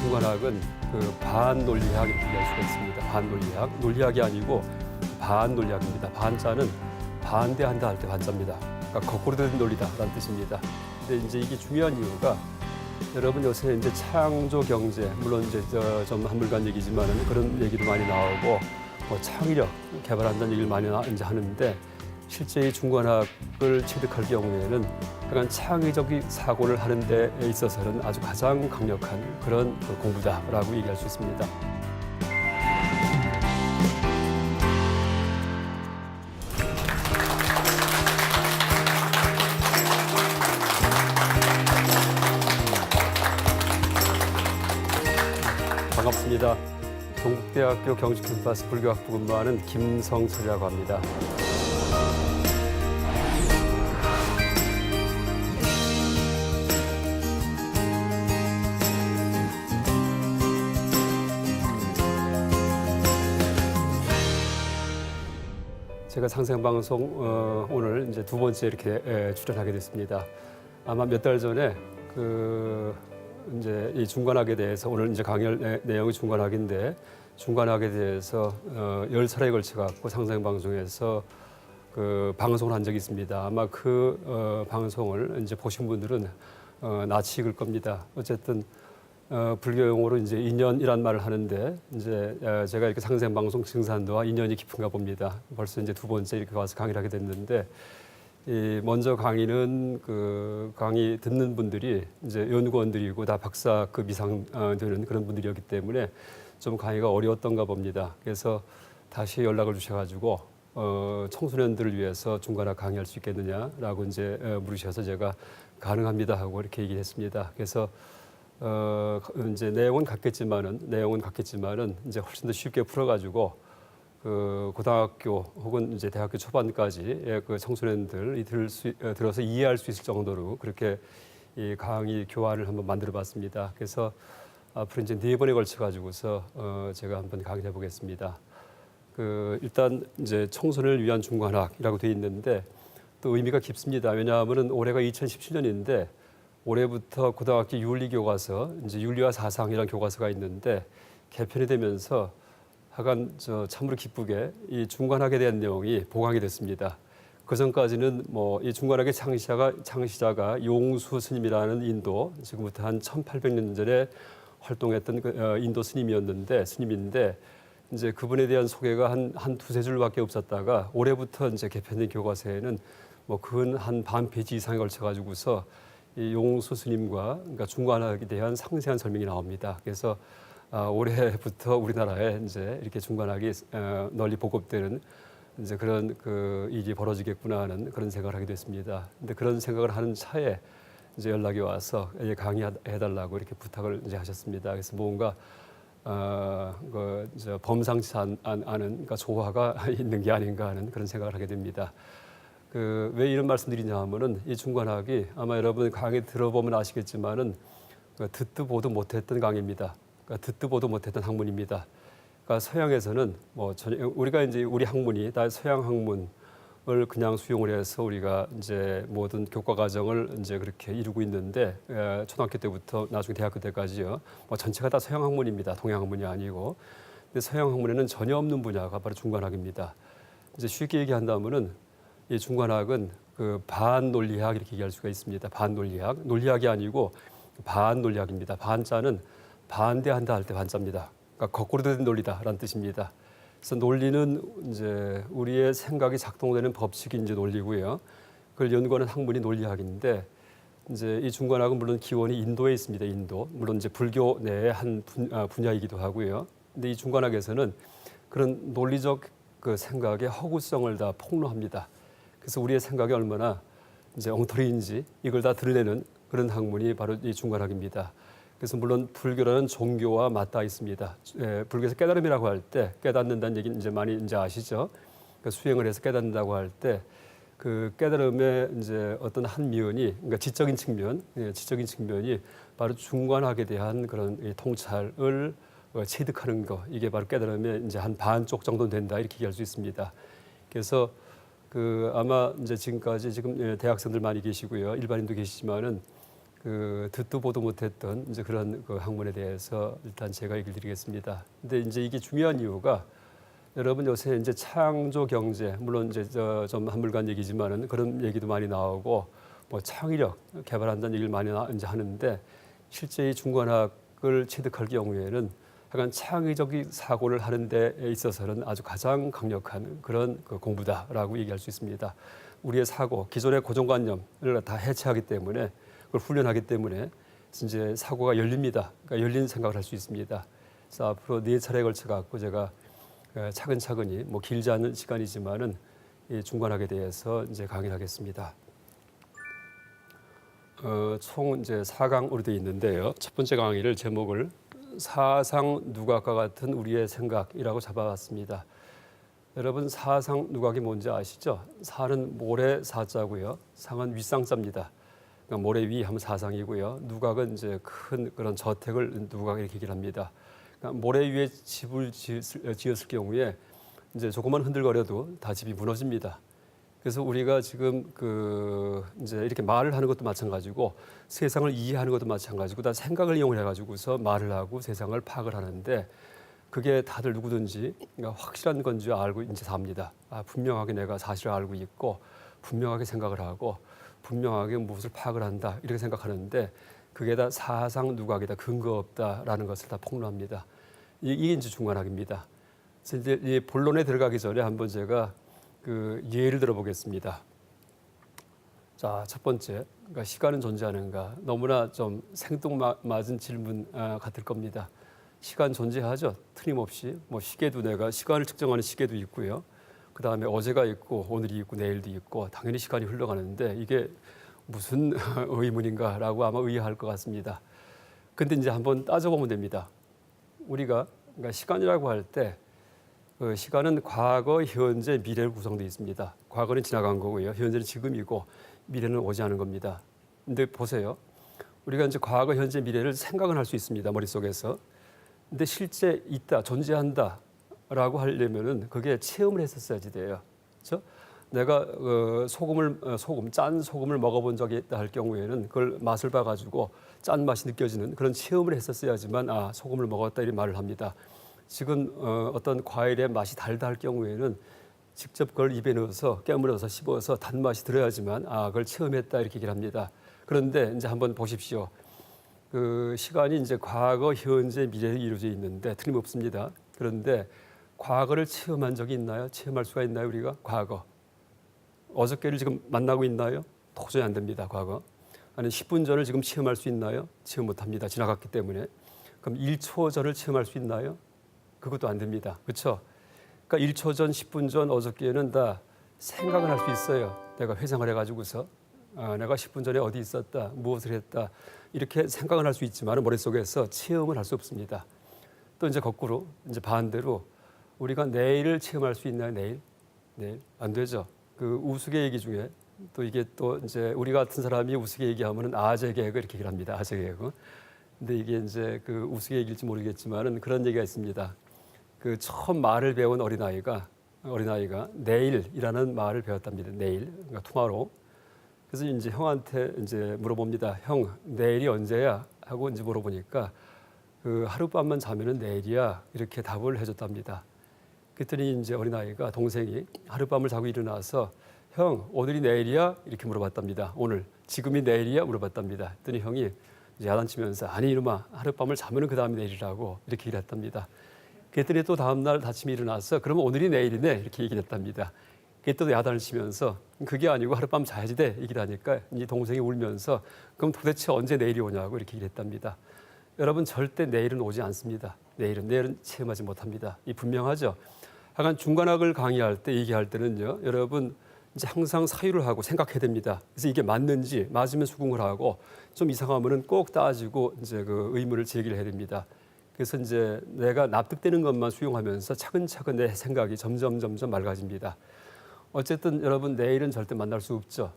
중간학은 그 반논리학 이렇게 얘기할 수가 있습니다. 반논리학, 논리학이 아니고 반논리학입니다. 반자는 반대한다 할 때 반자입니다. 그러니까 거꾸로 된 논리다라는 뜻입니다. 근데 이제 이게 중요한 이유가 여러분 요새 이제 창조 경제, 물론 이제 좀 한물간 얘기지만은 그런 얘기도 많이 나오고 뭐 창의력 개발한다는 얘기를 많이 이제 하는데 실제 이 중간학을 취득할 경우에는 약간 창의적인 사고를 하는 데 있어서는 아주 가장 강력한 그런 공부다라고 얘기할 수 있습니다. 반갑습니다. 동국대학교 경주캠퍼스 불교학부 근무하는 김성철이라고 합니다. 제가 상생방송 오늘 이제 두 번째 이렇게 출연하게 됐습니다. 아마 몇 달 전에 이제 이 중간학에 대해서 오늘 이제 강의 내용이 중간학인데 중간학에 대해서 10차례에 걸쳐 갖고 상생방송에서 방송을 한 적이 있습니다. 아마 방송을 이제 보신 분들은 낯이 익을 겁니다. 어쨌든 불교 용어로 이제 인연이란 말을 하는데 이제 제가 이렇게 상생방송 증산도와 인연이 깊은가 봅니다. 벌써 이제 두 번째 이렇게 와서 강의를 하게 됐는데 먼저 강의는 강의 듣는 분들이 이제 연구원들이고 다 박사급 이상 되는 그런 분들이었기 때문에 좀 강의가 어려웠던가 봅니다. 그래서 다시 연락을 주셔가지고 청소년들을 위해서 중간학 강의할 수 있겠느냐라고 이제 물으셔서 제가 가능합니다 하고 이렇게 얘기했습니다. 그래서 이제 내용은 같겠지만은 이제 훨씬 더 쉽게 풀어가지고 고등학교 혹은 이제 대학교 초반까지 그 청소년들이 들어서 이해할 수 있을 정도로 그렇게 이 강의 교환을 한번 만들어봤습니다. 그래서 앞으로 이제 4번에 걸쳐 가지고서 제가 한번 강의해 보겠습니다. 일단 이제 청소년을 위한 중간학이라고 되어 있는데 또 의미가 깊습니다. 왜냐하면은 올해가 2017년인데 올해부터 고등학교 윤리 교과서, 이제 윤리와 사상이라는 교과서가 있는데 개편이 되면서 하간 참으로 기쁘게 이 중간학에 대한 내용이 보강이 됐습니다. 그 전까지는 뭐 이 중간학의 창시자가 용수 스님이라는 인도, 지금부터 한 1800년 전에 활동했던 인도 스님인데 이제 그분에 대한 소개가 한 두세 줄밖에 없었다가 올해부터 이제 개편된 교과서에는 뭐 근 한 반 페이지 이상에 걸쳐 가지고서 이 용수 스님과 그러니까 중간학에 대한 상세한 설명이 나옵니다. 그래서 올해부터 우리나라에 이제 이렇게 중간학이 널리 보급되는 이제 그런 일이 벌어지겠구나 하는 그런 생각을 하게 됐습니다. 근데 그런 생각을 하는 차에 이제 연락이 와서 강의해달라고 이렇게 부탁을 이제 하셨습니다. 그래서 뭔가 범상치 않은 그러니까 조화가 있는 게 아닌가 하는 그런 생각을 하게 됩니다. 왜 이런 말씀드리냐 하면은 이 중간학이 아마 여러분 강의 들어보면 아시겠지만은 듣도 보도 못했던 강의입니다. 듣도 보도 못했던 학문입니다. 그러니까 서양에서는 뭐 우리가 이제 우리 학문이 다 서양 학문을 그냥 수용을 해서 우리가 이제 모든 교과 과정을 이제 그렇게 이루고 있는데 초등학교 때부터 나중에 대학교 때까지요. 뭐 전체가 다 서양 학문입니다. 동양 학문이 아니고. 근데 서양 학문에는 전혀 없는 분야가 바로 중간학입니다. 이제 쉽게 얘기한다면은 이 중간학은 반논리학 이렇게 얘기할 수가 있습니다. 반논리학, 논리학이 아니고 반논리학입니다. 반자는 반대한다 할 때 반자입니다. 그러니까 거꾸로 된 논리다라는 뜻입니다. 그래서 논리는 이제 우리의 생각이 작동되는 법칙이 이제 논리고요. 그걸 연구하는 학문이 논리학인데 이제 이 중간학은 물론 기원이 인도에 있습니다. 인도. 물론 이제 불교 내의 한 분야이기도 하고요. 근데 이 중간학에서는 그런 논리적 생각의 허구성을 다 폭로합니다. 그래서 우리의 생각이 얼마나 이제 엉터리인지 이걸 다 드러내는 그런 학문이 바로 이 중간학입니다. 그래서 물론 불교라는 종교와 맞닿아 있습니다. 불교에서 깨달음이라고 할 때 깨닫는다는 얘기는 이제 많이 이제 아시죠? 그러니까 수행을 해서 깨닫는다고 할 때 그 깨달음의 이제 어떤 한 면이 그러니까 지적인 측면이 바로 중간학에 대한 그런 통찰을 체득하는 거 이게 바로 깨달음의 이제 한 반쪽 정도 된다 이렇게 얘기할 수 있습니다. 그래서 아마 이제 지금 대학생들 많이 계시고요 일반인도 계시지만은 그 듣도 보도 못했던 이제 그런 그 학문에 대해서 일단 제가 얘기를 드리겠습니다. 근데 이제 이게 중요한 이유가 여러분 요새 이제 창조 경제 물론 이제 좀 한물간 얘기지만은 그런 얘기도 많이 나오고 뭐 창의력 개발한다는 얘기를 많이 이제 하는데 실제 이 중관학을 취득할 경우에는 약간 창의적인 사고를 하는 데 있어서는 아주 가장 강력한 그런 그 공부다라고 얘기할 수 있습니다. 우리의 사고, 기존의 고정관념을 다 해체하기 때문에 그걸 훈련하기 때문에 이제 사고가 열립니다. 그러니까 열린 생각을 할 수 있습니다. 그래서 앞으로 4차례에 걸쳐 갖고 제가 차근차근히 뭐 길지 않은 시간이지만은 이 중관학에 대해서 이제 강의를 하겠습니다. 총 이제 4강으로 되어 있는데요. 첫 번째 강의를 제목을 사상 누각과 같은 우리의 생각이라고 잡아봤습니다. 여러분 사상 누각이 뭔지 아시죠? 사는 모래 사자고요. 상은 윗상자입니다. 그러니까 모래 위 하면 사상이고요. 누각은 이제 큰 그런 저택을 누각 이렇게 얘기를 합니다. 그러니까 모래 위에 집을 지었을 경우에 이제 조금만 흔들거려도 다 집이 무너집니다. 그래서 우리가 지금 그 이제 이렇게 말을 하는 것도 마찬가지고 세상을 이해하는 것도 마찬가지고 다 생각을 이용해 가지고서 말을 하고 세상을 파악을 하는데 그게 다들 누구든지 그러니까 확실한 건지 알고 이제 삽니다. 분명하게 내가 사실을 알고 있고 분명하게 생각을 하고 분명하게 무엇을 파악을 한다 이렇게 생각하는데 그게 다 사상 누각이다 근거 없다라는 것을 다 폭로합니다. 이게 이제 중관학입니다. 그래서 이제 이 본론에 들어가기 전에 한번 제가 그 예를 들어보겠습니다. 자, 첫 번째, 그러니까 시간은 존재하는가? 너무나 좀 생뚱맞은 질문 같을 겁니다. 시간 존재하죠. 틀림없이 뭐 시계도 내가 시간을 측정하는 시계도 있고요. 그 다음에 어제가 있고 오늘이 있고 내일도 있고 당연히 시간이 흘러가는데 이게 무슨 의문인가라고 아마 의아할 것 같습니다. 근데 이제 한번 따져보면 됩니다. 우리가 그러니까 시간이라고 할 때 그 시간은 과거, 현재, 미래로 구성되어 있습니다. 과거는 지나간 거고요. 현재는 지금이고 미래는 오지 않은 겁니다. 근데 보세요. 우리가 이제 과거, 현재, 미래를 생각은 할 수 있습니다. 머릿속에서. 근데 실제 있다, 존재한다라고 하려면은 그게 체험을 했었어야지 돼요. 그렇죠? 내가 짠 소금을 먹어본 적이 있다 할 경우에는 그걸 맛을 봐가지고 짠 맛이 느껴지는 그런 체험을 했었어야지만 소금을 먹었다 이런 말을 합니다. 지금 어떤 과일의 맛이 달다 할 경우에는 직접 그걸 입에 넣어서 깨물어서 씹어서 단맛이 들어야지만 그걸 체험했다 이렇게 얘기를 합니다. 그런데 이제 한번 보십시오. 그 시간이 이제 과거, 현재, 미래에 이루어져 있는데 틀림없습니다. 그런데 과거를 체험한 적이 있나요? 체험할 수가 있나요, 우리가? 과거. 어저께를 지금 만나고 있나요? 도저히 안 됩니다, 과거. 아니 10분 전을 지금 체험할 수 있나요? 체험 못 합니다. 지나갔기 때문에. 그럼 1초 전을 체험할 수 있나요? 그것도 안 됩니다. 그렇죠? 그러니까 1초 전, 10분 전, 어저께는 다 생각을 할 수 있어요. 내가 회상을 해가지고서 내가 10분 전에 어디 있었다, 무엇을 했다 이렇게 생각을 할 수 있지만 머릿속에서 체험을 할 수 없습니다. 또 이제 거꾸로 이제 반대로 우리가 내일을 체험할 수 있나요? 내일 안 되죠. 그 우스개 얘기 중에 또 이게 또 이제 우리 같은 사람이 우스개 얘기하면은 아재 개그 이렇게 얘기를 합니다. 아재 개그. 근데 이게 이제 그 우스개 얘기일지 모르겠지만은 그런 얘기가 있습니다. 그 처음 말을 배운 어린아이가 내일이라는 말을 배웠답니다. 내일, 그러니까 tomorrow. 그래서 이제 형한테 이제 물어봅니다. 형, 내일이 언제야? 하고 이제 물어보니까 그 하룻밤만 자면은 내일이야. 이렇게 답을 해줬답니다. 그랬더니 이제 어린아이가 동생이 하룻밤을 자고 일어나서 형, 오늘이 내일이야? 이렇게 물어봤답니다. 오늘, 지금이 내일이야? 물어봤답니다. 그랬더니 형이 이제 야단치면서 아니 이놈아, 하룻밤을 자면은 그 다음에 내일이라고 이렇게 얘기를 했답니다. 그랬더니 또 다음날 아침에 일어나서 그러면 오늘이 내일이네 이렇게 얘기를 했답니다. 또 야단을 치면서 그게 아니고 하룻밤 자야지 돼 얘기를 하니까 이제 동생이 울면서 그럼 도대체 언제 내일이 오냐고 이렇게 얘기를 했답니다. 여러분 절대 내일은 오지 않습니다. 내일은 체험하지 못합니다. 이 분명하죠. 하여간 중관학을 강의할 때 얘기할 때는요. 여러분 이제 항상 사유를 하고 생각해야 됩니다. 그래서 이게 맞는지 맞으면 수긍을 하고 좀 이상하면은 꼭 따지고 이제 그 의문을 제기를 해야 됩니다. 그래서 이제 내가 납득되는 것만 수용하면서 차근차근 내 생각이 점점 맑아집니다. 어쨌든 여러분 내일은 절대 만날 수 없죠.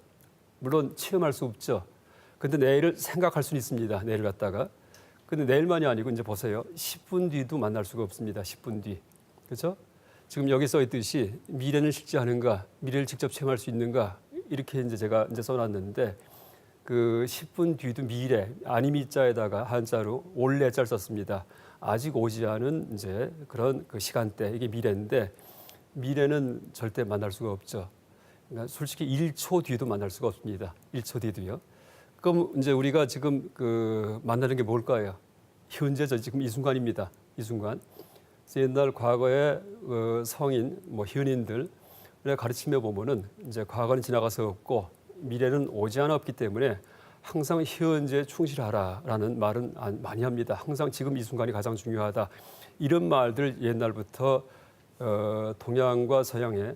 물론 체험할 수 없죠. 근데 내일을 생각할 수는 있습니다. 내일 갖다가. 근데 내일만이 아니고 이제 보세요. 10분 뒤도 만날 수가 없습니다. 10분 뒤. 그렇죠? 지금 여기 써 있듯이 미래는 실제하는가, 미래를 직접 체험할 수 있는가 이렇게 이제 제가 이제 써놨는데 그 10분 뒤도 미래 아니미자에다가 한자로 올래자를 썼습니다. 아직 오지 않은 이제 그런 그 시간대 이게 미래인데 미래는 절대 만날 수가 없죠. 그러니까 솔직히 1초 뒤도 만날 수가 없습니다. 1초 뒤도요. 그럼 이제 우리가 지금 그 만나는 게 뭘까요? 현재죠. 지금 이 순간입니다. 이 순간. 그래서 옛날 과거의 성인, 뭐 현인들의 가르침에 보면은 이제 과거는 지나가서 없고 미래는 오지 않아 없기 때문에 항상 현재에 충실하라라는 말은 많이 합니다. 항상 지금 이 순간이 가장 중요하다. 이런 말들 옛날부터 동양과 서양의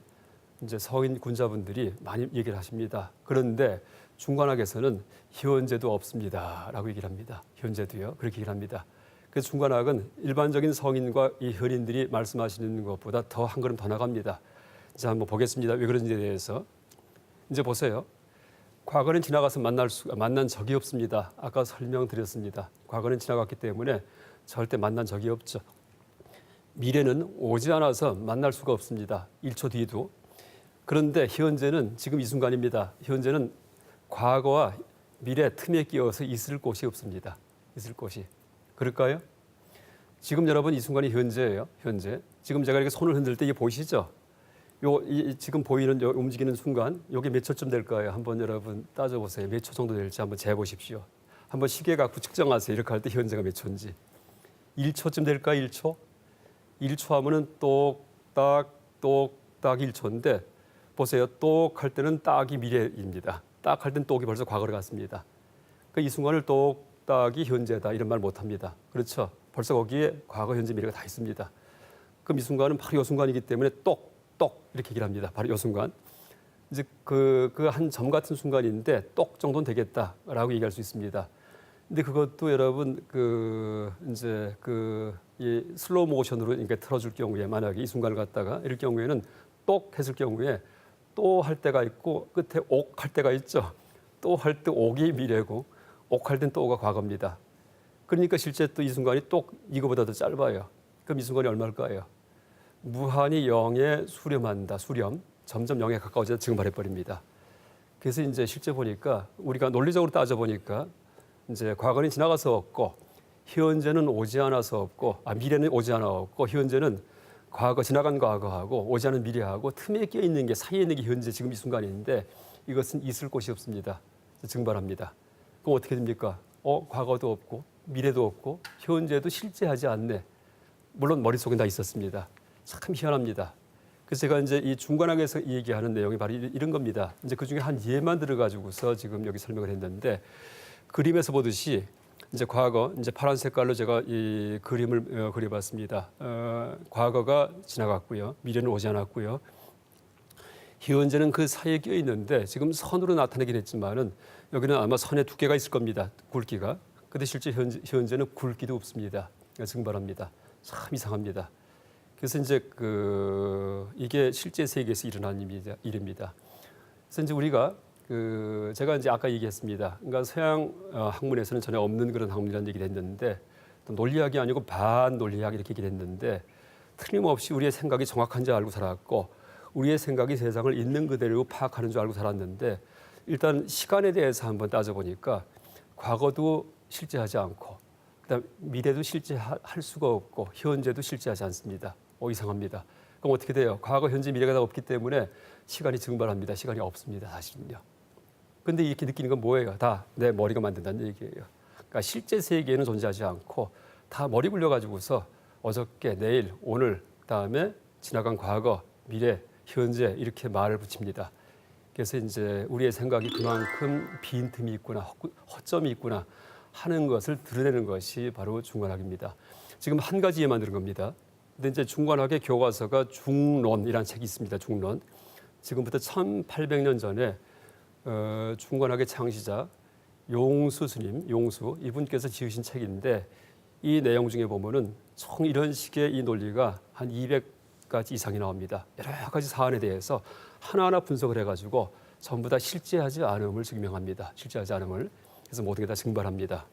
이제 서인 군자분들이 많이 얘기를 하십니다. 그런데 중관학에서는 현재도 없습니다라고 얘기를 합니다. 현재도요. 그렇게 얘기를 합니다. 그래서 중관학은 일반적인 성인과 이 현인들이 말씀하시는 것보다 더 한 걸음 더 나갑니다. 자, 한번 보겠습니다. 왜 그런지에 대해서. 이제 보세요. 과거는 지나가서 만난 적이 없습니다. 아까 설명드렸습니다. 과거는 지나갔기 때문에 절대 만난 적이 없죠. 미래는 오지 않아서 만날 수가 없습니다. 1초 뒤도. 그런데 현재는 지금 이 순간입니다. 현재는 과거와 미래 틈에 끼어서 있을 곳이 없습니다. 있을 곳이. 그럴까요? 지금 여러분 이 순간이 현재예요. 현재. 지금 제가 이렇게 손을 흔들 때 이게 보이시죠? 지금 보이는 움직이는 순간 이게 몇 초쯤 될까요? 한번 여러분 따져보세요. 몇 초 정도 될지 한번 재보십시오. 한번 시계 갖고 측정하세요. 이렇게 할 때 현재가 몇 초인지. 1초쯤 될까요? 1초? 1초 하면은 똑딱 1초인데 보세요. 똑 할 때는 딱이 미래입니다. 딱 할 때는 똑이 벌써 과거로 갔습니다. 그러니까 이 순간을 똑딱이 현재다 이런 말 못합니다. 그렇죠? 벌써 거기에 과거, 현재, 미래가 다 있습니다. 그럼 이 순간은 바로 이 순간이기 때문에 똑 이렇게 얘기를 합니다. 바로 이 순간. 이제 그 한 점 같은 순간인데 똑 정도는 되겠다라고 얘기할 수 있습니다. 근데 그것도 여러분 이 슬로우 모션으로 이렇게 틀어줄 경우에 만약에 이 순간을 갖다가 이럴 경우에는 똑 했을 경우에 또 할 때가 있고 끝에 옥 할 때가 있죠. 또 할 때 옥이 미래고 옥 할 땐 또가 과거입니다. 그러니까 실제 또 이 순간이 똑 이거보다 더 짧아요. 그럼 이 순간이 얼마일까요? 무한히 0에 수렴한다. 수렴. 점점 0에 가까워지다 증발해버립니다. 그래서 이제 실제 보니까 우리가 논리적으로 따져보니까 이제 과거는 지나가서 없고 현재는 오지 않아서 없고 미래는 오지 않아 없고 현재는 지나간 과거하고 오지 않은 미래하고 틈에 끼어 있는 게 사이에 있는 게 현재 지금 이 순간인데 이것은 있을 곳이 없습니다. 증발합니다. 그럼 어떻게 됩니까? 과거도 없고 미래도 없고 현재도 실제하지 않네. 물론 머릿속에 다 있었습니다. 참 희한합니다. 그래서 제가 이제 이 중관학에서 얘기하는 내용이 바로 이런 겁니다. 이제 그 중에 한 예만 들어가지고서 지금 여기 설명을 했는데 그림에서 보듯이 이제 과거 이제 파란 색깔로 제가 이 그림을 그려봤습니다. 과거가 지나갔고요, 미래는 오지 않았고요. 현재는 그 사이에 끼어 있는데 지금 선으로 나타내긴 했지만은 여기는 아마 선의 두께가 있을 겁니다. 굵기가. 근데 실제 현재는 굵기도 없습니다. 증발합니다. 참 이상합니다. 그래서 이제 이게 실제 세계에서 일어난 일입니다. 그래서 이제 우리가 제가 이제 아까 얘기했습니다. 그러니까 서양 학문에서는 전혀 없는 그런 학문이라는 얘기를 했는데 또 논리학이 아니고 반논리학 이렇게 얘기를 했는데 틀림없이 우리의 생각이 정확한 줄 알고 살았고 우리의 생각이 세상을 있는 그대로 파악하는 줄 알고 살았는데 일단 시간에 대해서 한번 따져보니까 과거도 실제하지 않고 그다음 미래도 실제할 수가 없고 현재도 실제하지 않습니다. 이상합니다. 그럼 어떻게 돼요? 과거, 현재, 미래가 다 없기 때문에 시간이 증발합니다. 시간이 없습니다. 사실은요. 근데 이렇게 느끼는 건 뭐예요? 다 내 머리가 만든다는 얘기예요. 그러니까 실제 세계에는 존재하지 않고 다 머리 굴려가지고서 어저께, 내일, 오늘, 그다음에 지나간 과거, 미래, 현재 이렇게 말을 붙입니다. 그래서 이제 우리의 생각이 그만큼 빈틈이 있구나, 허점이 있구나 하는 것을 드러내는 것이 바로 중관학입니다. 지금 한 가지 예만 들은 겁니다. 근데 이제 중관학의 교과서가 중론이라는 책이 있습니다. 중론. 지금부터 1800년 전에 중관학의 창시자 용수 스님, 이분께서 지으신 책인데 이 내용 중에 보면은 총 이런 식의 이 논리가 한 200가지 이상이 나옵니다. 여러 가지 사안에 대해서 하나하나 분석을 해가지고 전부 다 실제하지 않음을 증명합니다. 실제하지 않음을. 그래서 모든 게 다 증발합니다.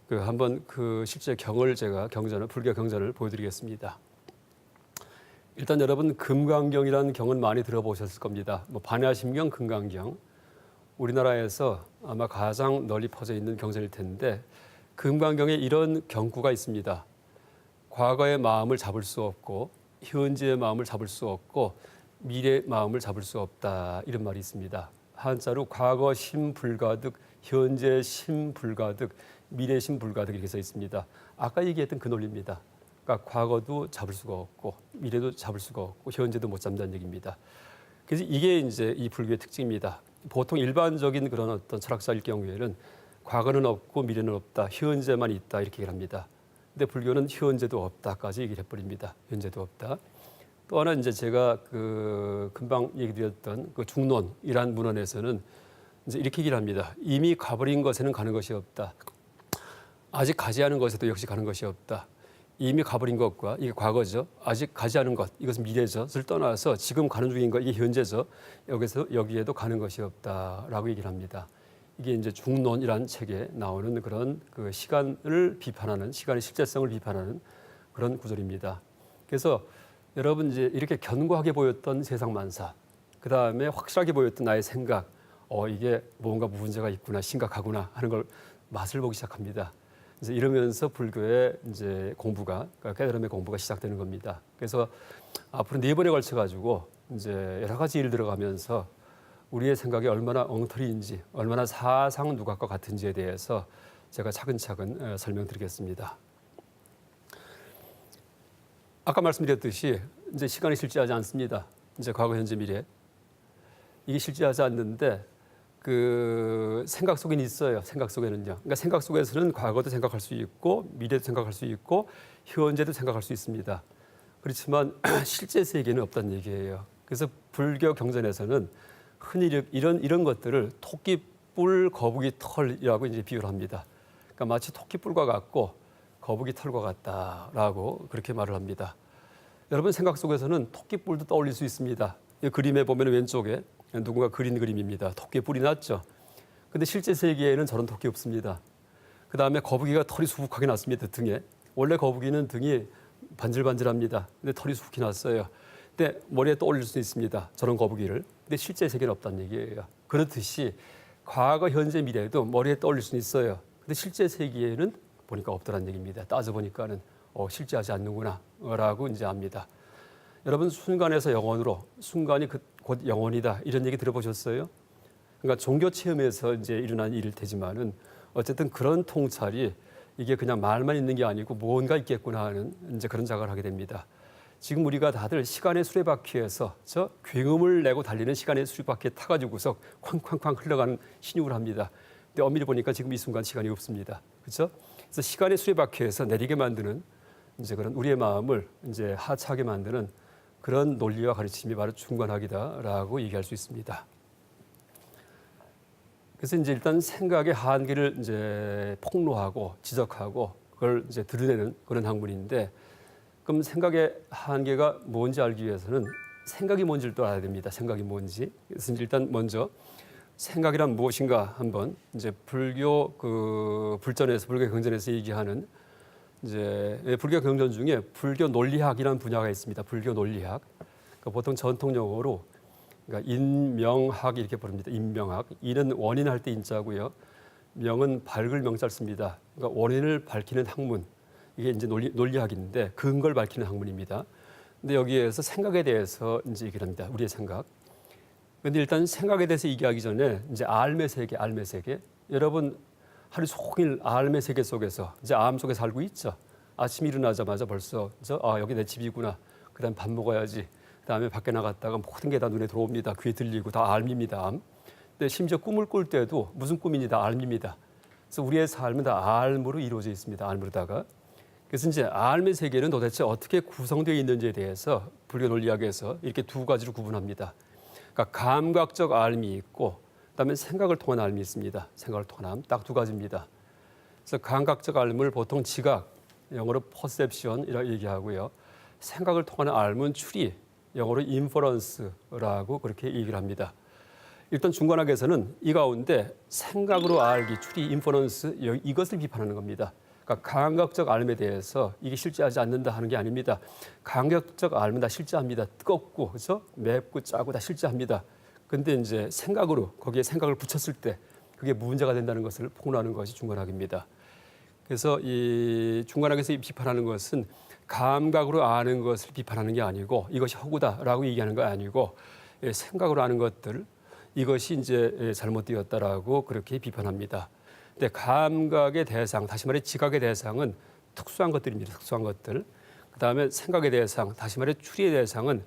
한번 실제 경전을 불교 경전을 보여드리겠습니다. 일단 여러분 금강경이라는 경은 많이 들어보셨을 겁니다. 반야심경, 금강경. 우리나라에서 아마 가장 널리 퍼져 있는 경전일 텐데 금강경에 이런 경구가 있습니다. 과거의 마음을 잡을 수 없고 현재의 마음을 잡을 수 없고 미래의 마음을 잡을 수 없다 이런 말이 있습니다. 한자로 과거 심불가득, 현재 심불가득, 미래 심불가득 이렇게 써 있습니다. 아까 얘기했던 그 논리입니다. 그러니까 과거도 잡을 수가 없고 미래도 잡을 수가 없고 현재도 못 잡는다는 얘기입니다. 그래서 이게 이제 이 불교의 특징입니다. 보통 일반적인 그런 어떤 철학자일 경우에는 과거는 없고 미래는 없다, 현재만 있다 이렇게 얘기를 합니다. 근데 불교는 현재도 없다까지 얘기를 해버립니다. 현재도 없다. 또 하나 이제 제가 금방 얘기드렸던 그 중론이란 문헌에서는 이제 이렇게 얘기를 합니다. 이미 가버린 것에는 가는 것이 없다. 아직 가지 않은 것에도 역시 가는 것이 없다. 이미 가버린 것과 이게 과거죠. 아직 가지 않은 것, 이것은 미래죠.를 떠나서 지금 가는 중인 것, 이게 현재죠. 여기에도 가는 것이 없다라고 얘기를 합니다. 이게 이제 중론이라는 책에 나오는 그런 그 시간을 비판하는, 시간의 실제성을 비판하는 그런 구절입니다. 그래서 여러분 이제 이렇게 견고하게 보였던 세상 만사, 그 다음에 확실하게 보였던 나의 생각, 이게 뭔가 문제가 있구나, 심각하구나 하는 걸 맛을 보기 시작합니다. 이제 이러면서 불교의 이제 공부가, 그러니까 깨달음의 공부가 시작되는 겁니다. 그래서 앞으로 4번에 걸쳐 가지고 이제 여러 가지 일 들어가면서 우리의 생각이 얼마나 엉터리인지, 얼마나 사상 누각과 같은지에 대해서 제가 차근차근 설명드리겠습니다. 아까 말씀드렸듯이 이제 시간이 실제하지 않습니다. 이제 과거, 현재, 미래 이게 실제하지 않는데 그 생각 속에는 있어요. 생각 속에는요. 그러니까 생각 속에서는 과거도 생각할 수 있고 미래도 생각할 수 있고 현재도 생각할 수 있습니다. 그렇지만 실제 세계는 없다는 얘기예요. 그래서 불교 경전에서는 흔히 이런 것들을 토끼뿔, 거북이 털이라고 이제 비유를 합니다. 그러니까 마치 토끼뿔과 같고 거북이 털과 같다라고 그렇게 말을 합니다. 여러분 생각 속에서는 토끼뿔도 떠올릴 수 있습니다. 이 그림에 보면 왼쪽에 누군가 그린 그림입니다. 토끼 뿔이 났죠. 근데 실제 세계에는 저런 토끼 없습니다. 그 다음에 거북이가 털이 수북하게 났습니다. 등에. 원래 거북이는 등이 반질반질합니다. 근데 털이 수북히 났어요. 근데 머리에 떠올릴 수 있습니다. 저런 거북이를. 근데 실제 세계는 없다는 얘기예요. 그렇듯이 과거, 현재, 미래도 머리에 떠올릴 수는 있어요. 근데 실제 세계에는 보니까 없더란 얘기입니다. 따져보니까는 실제하지 않는구나 라고 이제 압니다. 여러분 순간에서 영원으로, 순간이 곧 영원이다 이런 얘기 들어보셨어요? 그러니까 종교 체험에서 이제 일어난 일일 테지만은 어쨌든 그런 통찰이 이게 그냥 말만 있는 게 아니고 뭔가 있겠구나 하는 이제 그런 자각을 하게 됩니다. 지금 우리가 다들 시간의 수레바퀴에서 저 굉음을 내고 달리는 시간의 수레바퀴에 타가지고서 쾅쾅쾅 흘러가는 신용을 합니다. 근데 엄밀히 보니까 지금 이 순간 시간이 없습니다. 그렇죠? 그래서 시간의 수레바퀴에서 내리게 만드는 이제 그런 우리의 마음을 이제 하차하게 만드는 그런 논리와 가르침이 바로 중관학이다라고 얘기할 수 있습니다. 그래서 이제 일단 생각의 한계를 이제 폭로하고 지적하고 그걸 이제 드러내는 그런 학문인데, 그럼 생각의 한계가 뭔지 알기 위해서는 생각이 뭔지를 또 알아야 됩니다. 생각이 뭔지. 그래서 일단 먼저 생각이란 무엇인가 한번 이제 불교 불전에서 불교 경전에서 얘기하는 이제 불교 경전 중에 불교 논리학이라는 분야가 있습니다. 불교 논리학. 그러니까 보통 전통 용어로 그러니까 인명학 이렇게 부릅니다. 인명학. 인은 원인할 때 인자고요. 명은 밝을 명자를 씁니다. 그러니까 원인을 밝히는 학문. 이게 이제 논리학인데 근거를 밝히는 학문입니다. 근데 여기에서 생각에 대해서 이제 얘기를 합니다. 우리의 생각. 근데 일단 생각에 대해서 얘기하기 전에 이제 알매 세계. 여러분 하루 종일 알매 세계 속에서 이제 암 속에 살고 있죠. 아침 일어나자마자 벌써 여기 내 집이구나. 그다음 밥 먹어야지. 그다음에 밖에 나갔다가 모든 게 다 눈에 들어옵니다. 귀에 들리고 다 알입니다. 암. 근데 심지어 꿈을 꿀 때도 무슨 꿈인지 다 알입니다. 그래서 우리의 삶은 다 알무로 이루어져 있습니다. 알무로다가. 그래서 이제 알매 세계는 도대체 어떻게 구성되어 있는지에 대해서 불교 논리학에서 이렇게 두 가지로 구분합니다. 그러니까 감각적 알미 있고 그다음에 생각을 통한 알미 있습니다. 생각을 통한 암 딱 두 가지입니다. 그래서 감각적 알을 보통 지각, 영어로 perception이라고 얘기하고요. 생각을 통한 알은 추리, 영어로 inference라고 그렇게 얘기를 합니다. 일단 중관학에서는 이 가운데 생각으로 알기, 추리, 인퍼런스 이것을 비판하는 겁니다. 그러니까 감각적 알에 대해서 이게 실제하지 않는다 하는 게 아닙니다. 감각적 알은 다 실제합니다. 뜨겁고 그렇죠? 맵고 짜고 다 실제합니다. 근데 이제 생각으로 거기에 생각을 붙였을 때 그게 문제가 된다는 것을 폭로하는 것이 중간학입니다. 그래서 이 중간학에서 비판하는 것은 감각으로 아는 것을 비판하는 게 아니고 이것이 허구다라고 얘기하는 거 아니고 생각으로 아는 것들 이것이 이제 잘못되었다라고 그렇게 비판합니다. 근데 감각의 대상, 다시 말해 지각의 대상은 특수한 것들입니다. 특수한 것들. 그다음에 생각의 대상, 다시 말해 추리의 대상은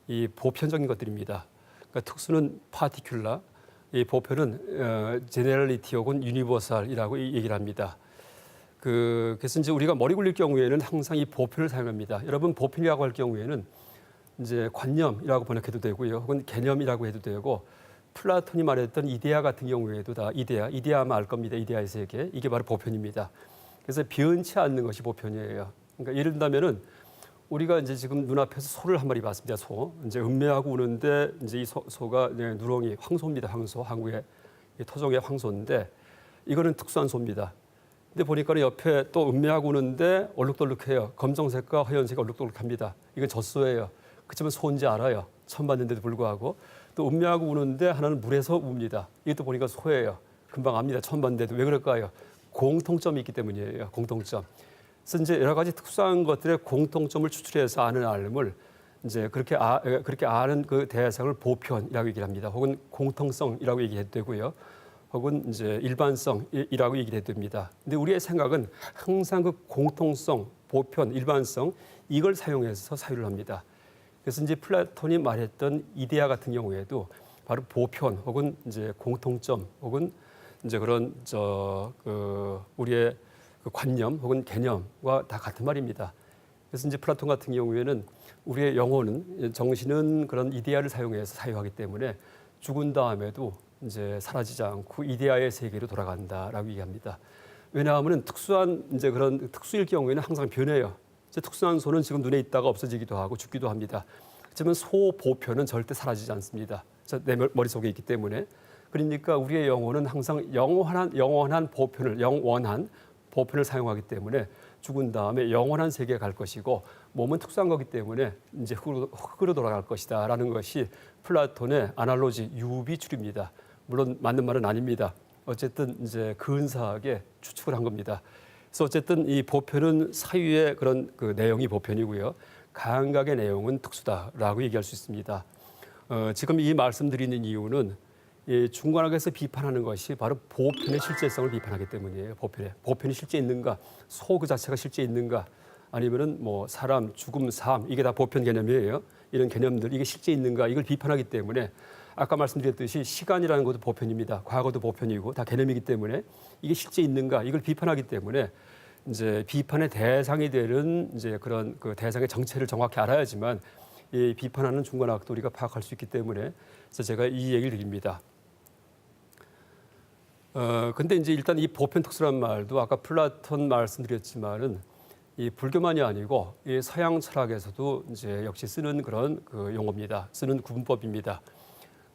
이 보편적인 것들입니다. 그러니까 특수는 파티큘라, 이 보편은 제네럴리티 혹은 유니버설이라고 얘기를 합니다. 그래서 이제 우리가 머리 굴릴 경우에는 항상 이 보편을 사용합니다. 여러분 보편이라고 할 경우에는 이제 관념이라고 번역해도 되고요, 혹은 개념이라고 해도 되고, 플라톤이 말했던 이데아 같은 경우에도 다 이데아만 알 겁니다. 이데아의 세계, 이게 바로 보편입니다. 그래서 변치 않는 것이 보편이에요. 그러니까 예를 들면은 우리가 이제 지금 눈앞에서 소를 한 마리 봤습니다. 소. 이제 음매하고 우는데 이제 이 소가 누렁이 황소입니다. 황소. 한국의 토종의 황소인데 이거는 특수한 소입니다. 근데 보니까 옆에 또 음매하고 우는데 얼룩덜룩해요. 검정색과 하얀색이 얼룩덜룩합니다. 이건 젖소예요. 그렇지만 소인지 알아요. 처음 봤는데도 불구하고. 또 음매하고 우는데 하나는 물에서 웁니다. 이것도 보니까 소예요. 금방 압니다. 처음 봤는데도. 왜 그럴까요? 공통점이 있기 때문이에요. 공통점. 그래서 이제 여러 가지 특수한 것들의 공통점을 추출해서 아는 알음을 이제 그렇게 아는 그 대상을 보편이라고 얘기를 합니다. 혹은 공통성이라고 얘기해도 되고요. 혹은 이제 일반성이라고 얘기를 해도 됩니다. 근데 우리의 생각은 항상 그 공통성, 보편, 일반성 이걸 사용해서 사유를 합니다. 그래서 이제 플라톤이 말했던 이데아 같은 경우에도 바로 보편 혹은 이제 공통점 혹은 이제 그런 우리의 그 관념 혹은 개념과 다 같은 말입니다. 그래서 이제 플라톤 같은 경우에는 우리의 영혼은 정신은 그런 이데아를 사용해서 사유하기 때문에 죽은 다음에도 이제 사라지지 않고 이데아의 세계로 돌아간다라고 얘기합니다. 왜냐하면 특수한 이제 그런 특수일 경우에는 항상 변해요. 이제 특수한 소는 지금 눈에 있다가 없어지기도 하고 죽기도 합니다. 하지만 소 보편은 절대 사라지지 않습니다. 내 머릿속에 있기 때문에. 그러니까 우리의 영혼은 항상 영원한 보편을 사용하기 때문에 죽은 다음에 영원한 세계에 갈 것이고 몸은 특수한 거기 때문에 이제 흙으로 돌아갈 것이다라는 것이 플라톤의 아날로지 유비추리입니다. 물론 맞는 말은 아닙니다. 어쨌든 이제 근사하게 추측을 한 겁니다. 그래서 어쨌든 이 보편은 사유의 그런 그 내용이 보편이고요. 감각의 내용은 특수다라고 얘기할 수 있습니다. 지금 이 말씀드리는 이유는 이 중간학에서 비판하는 것이 바로 보편의 실제성을 비판하기 때문이에요. 보편이 실제 있는가, 소 그 자체가 실제 있는가, 아니면은 뭐 사람, 죽음, 삶 이게 다 보편 개념이에요. 이런 개념들 이게 실제 있는가 이걸 비판하기 때문에 아까 말씀드렸듯이 시간이라는 것도 보편입니다. 과거도 보편이고 다 개념이기 때문에 이게 실제 있는가 이걸 비판하기 때문에 이제 비판의 대상이 되는 이제 그런 그 대상의 정체를 정확히 알아야지만 이 비판하는 중간학도 우리가 파악할 수 있기 때문에 그래서 제가 이 얘기를 드립니다. 근데 이제 일단 이 보편 특수란 말도 아까 플라톤 말씀드렸지만은 이 불교만이 아니고 이 서양 철학에서도 이제 역시 쓰는 그런 그 용어입니다. 쓰는 구분법입니다.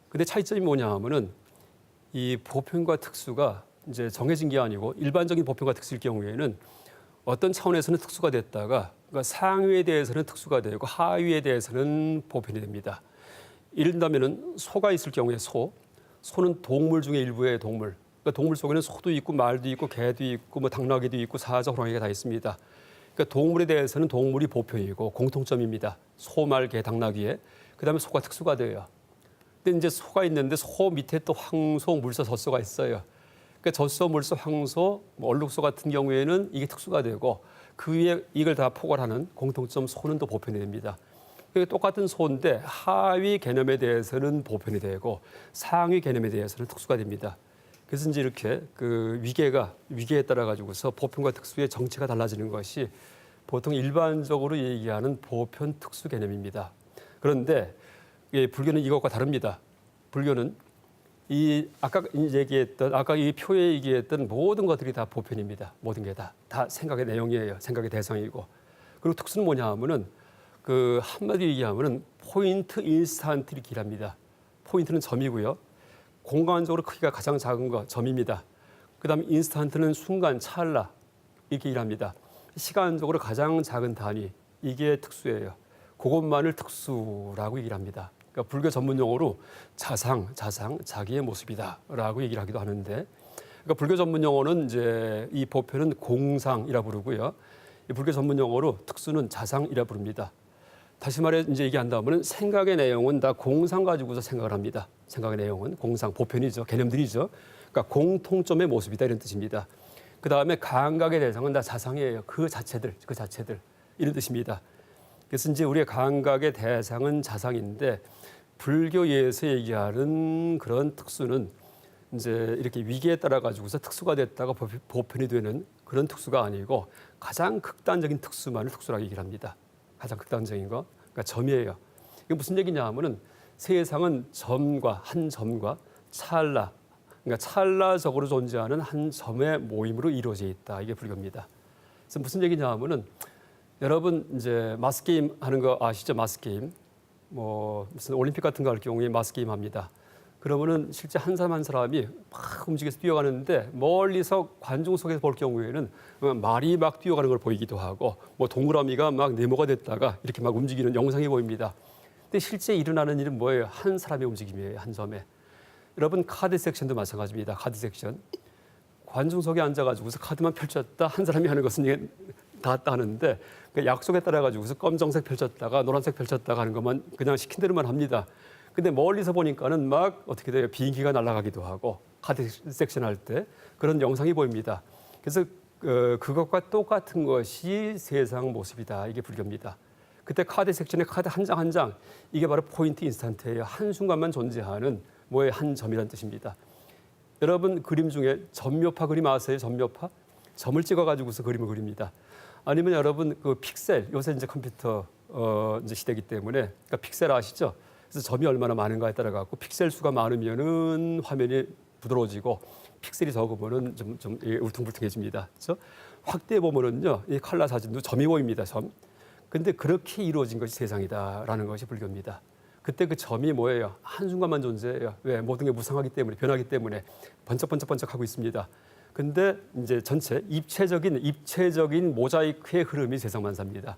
근데 차이점이 뭐냐 하면은 이 보편과 특수가 이제 정해진 게 아니고 일반적인 보편과 특수일 경우에는 어떤 차원에서는 특수가 됐다가 그러니까 상위에 대해서는 특수가 되고 하위에 대해서는 보편이 됩니다. 예를 들면은 소가 있을 경우에 소는 동물 중에 일부의 동물. 그러니까 동물 속에는 소도 있고 말도 있고 개도 있고 뭐 당나귀도 있고 사자, 호랑이가 다 있습니다. 그러니까 동물에 대해서는 동물이 보편이고 공통점입니다. 소, 말, 개, 당나귀에. 그다음에 소가 특수가 돼요. 근데 이제 소가 있는데 소 밑에 또 황소, 물소, 젖소가 있어요. 그러니까 젖소, 물소, 황소, 얼룩소 같은 경우에는 이게 특수가 되고 그 위에 이걸 다 포괄하는 공통점 소는 또 보편이 됩니다. 그러니까 똑같은 소인데 하위 개념에 대해서는 보편이 되고 상위 개념에 대해서는 특수가 됩니다. 그래서 이제 이렇게 그 위계에 따라 가지고서 보편과 특수의 정체가 달라지는 것이 보통 일반적으로 얘기하는 보편 특수 개념입니다. 그런데 불교는 이것과 다릅니다. 불교는 이 아까 이 표에 얘기했던 모든 것들이 다 보편입니다. 모든 게 다 생각의 내용이에요. 생각의 대상이고. 그리고 특수는 뭐냐 하면은 그 한마디로 얘기하면은 포인트 인스탄트를 기랍니다. 포인트는 점이고요. 공간적으로 크기가 가장 작은 거 점입니다. 그다음에 인스탄트는 순간, 찰나 이렇게 일합니다. 시간적으로 가장 작은 단위 이게 특수예요. 그것만을 특수라고 얘기를 합니다. 그러니까 불교 전문 용어로 자상, 자기의 모습이다라고 얘기를 하기도 하는데, 그러니까 불교 전문 용어는 이제 이 보편은 공상이라 부르고요. 이 불교 전문 용어로 특수는 자상이라 부릅니다. 다시 말해 이제 얘기한다면은 생각의 내용은 다 공상 가지고서 생각을 합니다. 생각의 내용은 공상, 보편이죠, 개념들이죠. 그러니까 공통점의 모습이다 이런 뜻입니다. 그 다음에 감각의 대상은 다 자상이에요. 그 자체들 이런 뜻입니다. 그래서 이제 우리의 감각의 대상은 자상인데 불교에서 얘기하는 그런 특수는 이제 이렇게 위기에 따라 가지고서 특수가 됐다가 보편이 되는 그런 특수가 아니고 가장 극단적인 특수만을 특수라고 얘기를 합니다. 가장 극단적인 거, 그러니까 점이에요. 이게 무슨 얘기냐 하면은 세상은 한 점과 찰나, 그러니까 찰나적으로 존재하는 한 점의 모임으로 이루어져 있다. 이게 불교입니다. 그래서 무슨 얘기냐 하면은 여러분 이제 마스 게임 하는 거 아시죠? 마스 게임. 뭐 무슨 올림픽 같은 거 할 경우에 마스 게임 합니다. 그러면은 실제 한 사람 한 사람이 막 움직여서 뛰어가는데 멀리서 관중 속에서 볼 경우에는 말이 막 뛰어가는 걸 보이기도 하고 뭐 동그라미가 막 네모가 됐다가 이렇게 막 움직이는 영상이 보입니다. 근데 실제 일어나는 일은 뭐예요? 한 사람의 움직임이에요. 한 점에. 여러분 카드 섹션도 마찬가지입니다. 카드 섹션. 관중석에 앉아가지고서 카드만 펼쳤다 한 사람이 하는 것은 이게 닿았다 하는데 그 약속에 따라 가지고서 검정색 펼쳤다가 노란색 펼쳤다가 하는 것만 그냥 시킨 대로만 합니다. 근데 멀리서 보니까는 막 어떻게 돼요? 비행기가 날아가기도 하고 카드 섹션 할 때 그런 영상이 보입니다. 그래서 그것과 똑같은 것이 세상 모습이다. 이게 불교입니다. 그때 카드 섹션의 카드 한 장 한 장 이게 바로 포인트 인스턴트예요. 한순간만 존재하는 뭐의 한 점이라는 뜻입니다. 여러분 그림 중에 점묘파 그림 아세요? 점묘파? 점을 찍어가지고서 그림을 그립니다. 아니면 여러분 그 픽셀 요새 이제 컴퓨터 이제 시대이기 때문에 그러니까 픽셀 아시죠? 그래서 점이 얼마나 많은가에 따라 갖고 픽셀 수가 많으면은 화면이 부드러워지고 픽셀이 적으면은 좀 울퉁불퉁해집니다. 그래서 확대해 보면은요 이 칼라 사진도 점이 보입니다. 점. 근데 그렇게 이루어진 것이 세상이다라는 것이 불교입니다. 그때 그 점이 뭐예요? 한순간만 존재해요. 왜? 모든 게 무상하기 때문에, 변하기 때문에 번쩍번쩍번쩍하고 있습니다. 근데 이제 전체 입체적인 모자이크의 흐름이 세상만사입니다.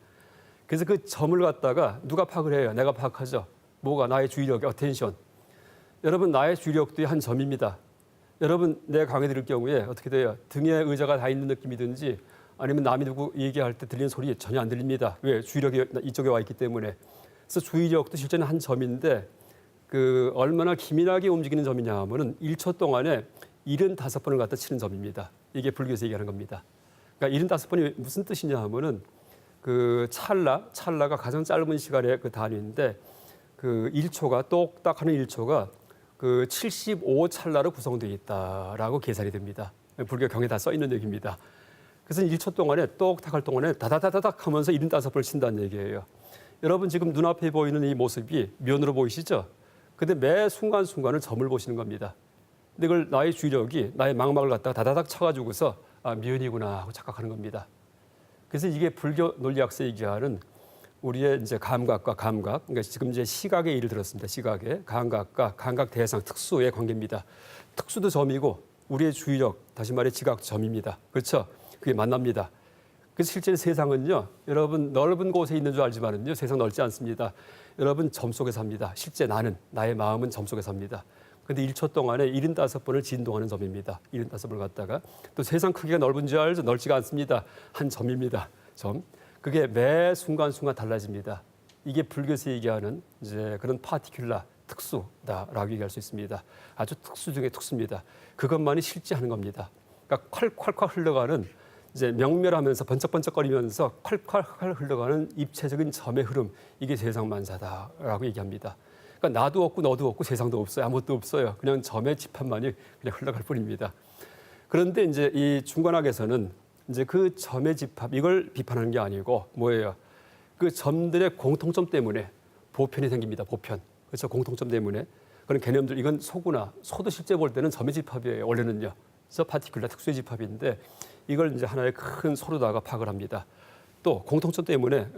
그래서 그 점을 갖다가 누가 파악을 해요? 내가 파악하죠. 뭐가? 나의 주의력, 어텐션. 여러분 나의 주의력도 한 점입니다. 여러분 내가 강의 들을 경우에 어떻게 돼요? 등에 의자가 다 있는 느낌이든지 아니면 남이 누구 얘기할 때 들리는 소리 전혀 안 들립니다. 왜? 주의력이 이쪽에 와 있기 때문에. 그래서 주의력도 실제는 한 점인데 그 얼마나 기민하게 움직이는 점이냐 하면은 1초 동안에 75번을 갖다 치는 점입니다. 이게 불교에서 얘기하는 겁니다. 그러니까 75번이 무슨 뜻이냐 하면은 그 찰나가 가장 짧은 시간의 그 단위인데 그 1초가 똑딱 하는 1초가 그 75찰나로 구성되어 있다라고 계산이 됩니다. 불교 경에 다 써 있는 얘기입니다. 그래서 1초 동안에 똑딱 할 동안에 다다다다닥 하면서 75번을 친다는 얘기예요. 여러분 지금 눈앞에 보이는 이 모습이 면으로 보이시죠? 근데 매 순간순간을 점을 보시는 겁니다. 근데 그걸 나의 주의력이 나의 망막을 갖다가 다다닥 쳐가지고서 아, 면이구나 하고 착각하는 겁니다. 그래서 이게 불교 논리학서 얘기하는 우리의 이제 감각과 감각, 그러니까 지금 이제 시각의 예를 들었습니다. 시각의 감각과 감각 대상 특수의 관계입니다. 특수도 점이고 우리의 주의력, 다시 말해 지각도 점입니다. 그렇죠? 그게 만납니다. 그래서 실제 세상은요, 여러분 넓은 곳에 있는 줄 알지만은요, 세상 넓지 않습니다. 여러분 점 속에 삽니다. 실제 나의 마음은 점 속에 삽니다. 근데 1초 동안에 75번을 진동하는 점입니다. 75번을 갖다가 또 세상 크기가 넓은지 알죠? 넓지가 않습니다. 한 점입니다. 점. 그게 매 순간순간 달라집니다. 이게 불교에서 얘기하는 이제 그런 파티큘라 특수다라고 얘기할 수 있습니다. 아주 특수 중에 특수입니다. 그것만이 실제 하는 겁니다. 그러니까 콸콸콸 흘러가는 이제 명멸하면서 번쩍번쩍거리면서 콸콸콸 흘러가는 입체적인 점의 흐름, 이게 세상만사다라고 얘기합니다. 그러니까 나도 없고 너도 없고 세상도 없어요. 아무것도 없어요. 그냥 점의 집합만이 그냥 흘러갈 뿐입니다. 그런데 이제 이 중관학에서는 이제 그 점의 집합 이걸 비판하는 게 아니고 뭐예요? 그 점들의 공통점 때문에 보편이 생깁니다. 보편. 그렇죠? 공통점 때문에 그런 개념들 이건 소구나 소도 실제 볼 때는 점의 집합이에요. 원래는요. 그래서 파티큘라 특수의 집합인데 이걸 이제 하나의 큰 소로다가 파악을 합니다. 또 공통점 때문에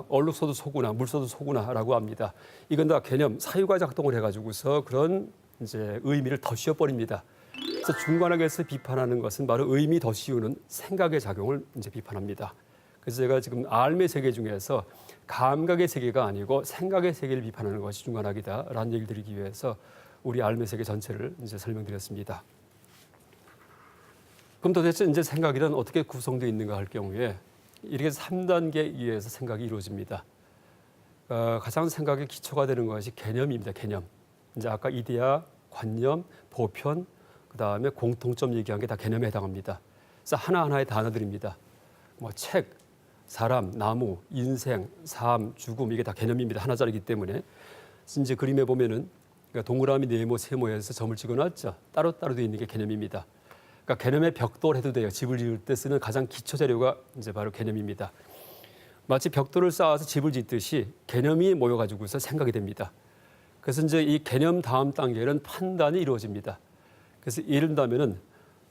얼룩소도 소구나 물소도 소구나라고 합니다. 이건 다 개념 사유가 작동을 해가지고서 그런 이제 의미를 더 씌워버립니다. 그래서 중관학에서 비판하는 것은 바로 의미 더 씌우는 생각의 작용을 이제 비판합니다. 그래서 제가 지금 알매 세계 중에서 감각의 세계가 아니고 생각의 세계를 비판하는 것이 중간학이다라는 얘기를 드리기 위해서 우리 알매 세계 전체를 이제 설명드렸습니다. 그럼 도대체 이제 생각이란 어떻게 구성되어 있는가 할 경우에 이렇게 3단계에 의해서 생각이 이루어집니다. 가장 생각의 기초가 되는 것이 개념입니다. 개념. 이제 아까 이데아, 관념, 보편, 그 다음에 공통점 얘기한 게 다 개념에 해당합니다. 그래서 하나하나의 단어들입니다. 뭐 책, 사람, 나무, 인생, 삶, 죽음 이게 다 개념입니다. 하나짜리이기 때문에. 이제 그림에 보면은 그러니까 동그라미, 네모, 세모에서 점을 찍어놨죠. 따로따로 되어 있는 게 개념입니다. 그러니까 개념의 벽돌 해도 돼요. 집을 지을 때 쓰는 가장 기초 재료가 이제 바로 개념입니다. 마치 벽돌을 쌓아서 집을 짓듯이 개념이 모여가지고서 생각이 됩니다. 그래서 이제 이 개념 다음 단계는 판단이 이루어집니다. 그래서 예를 들면은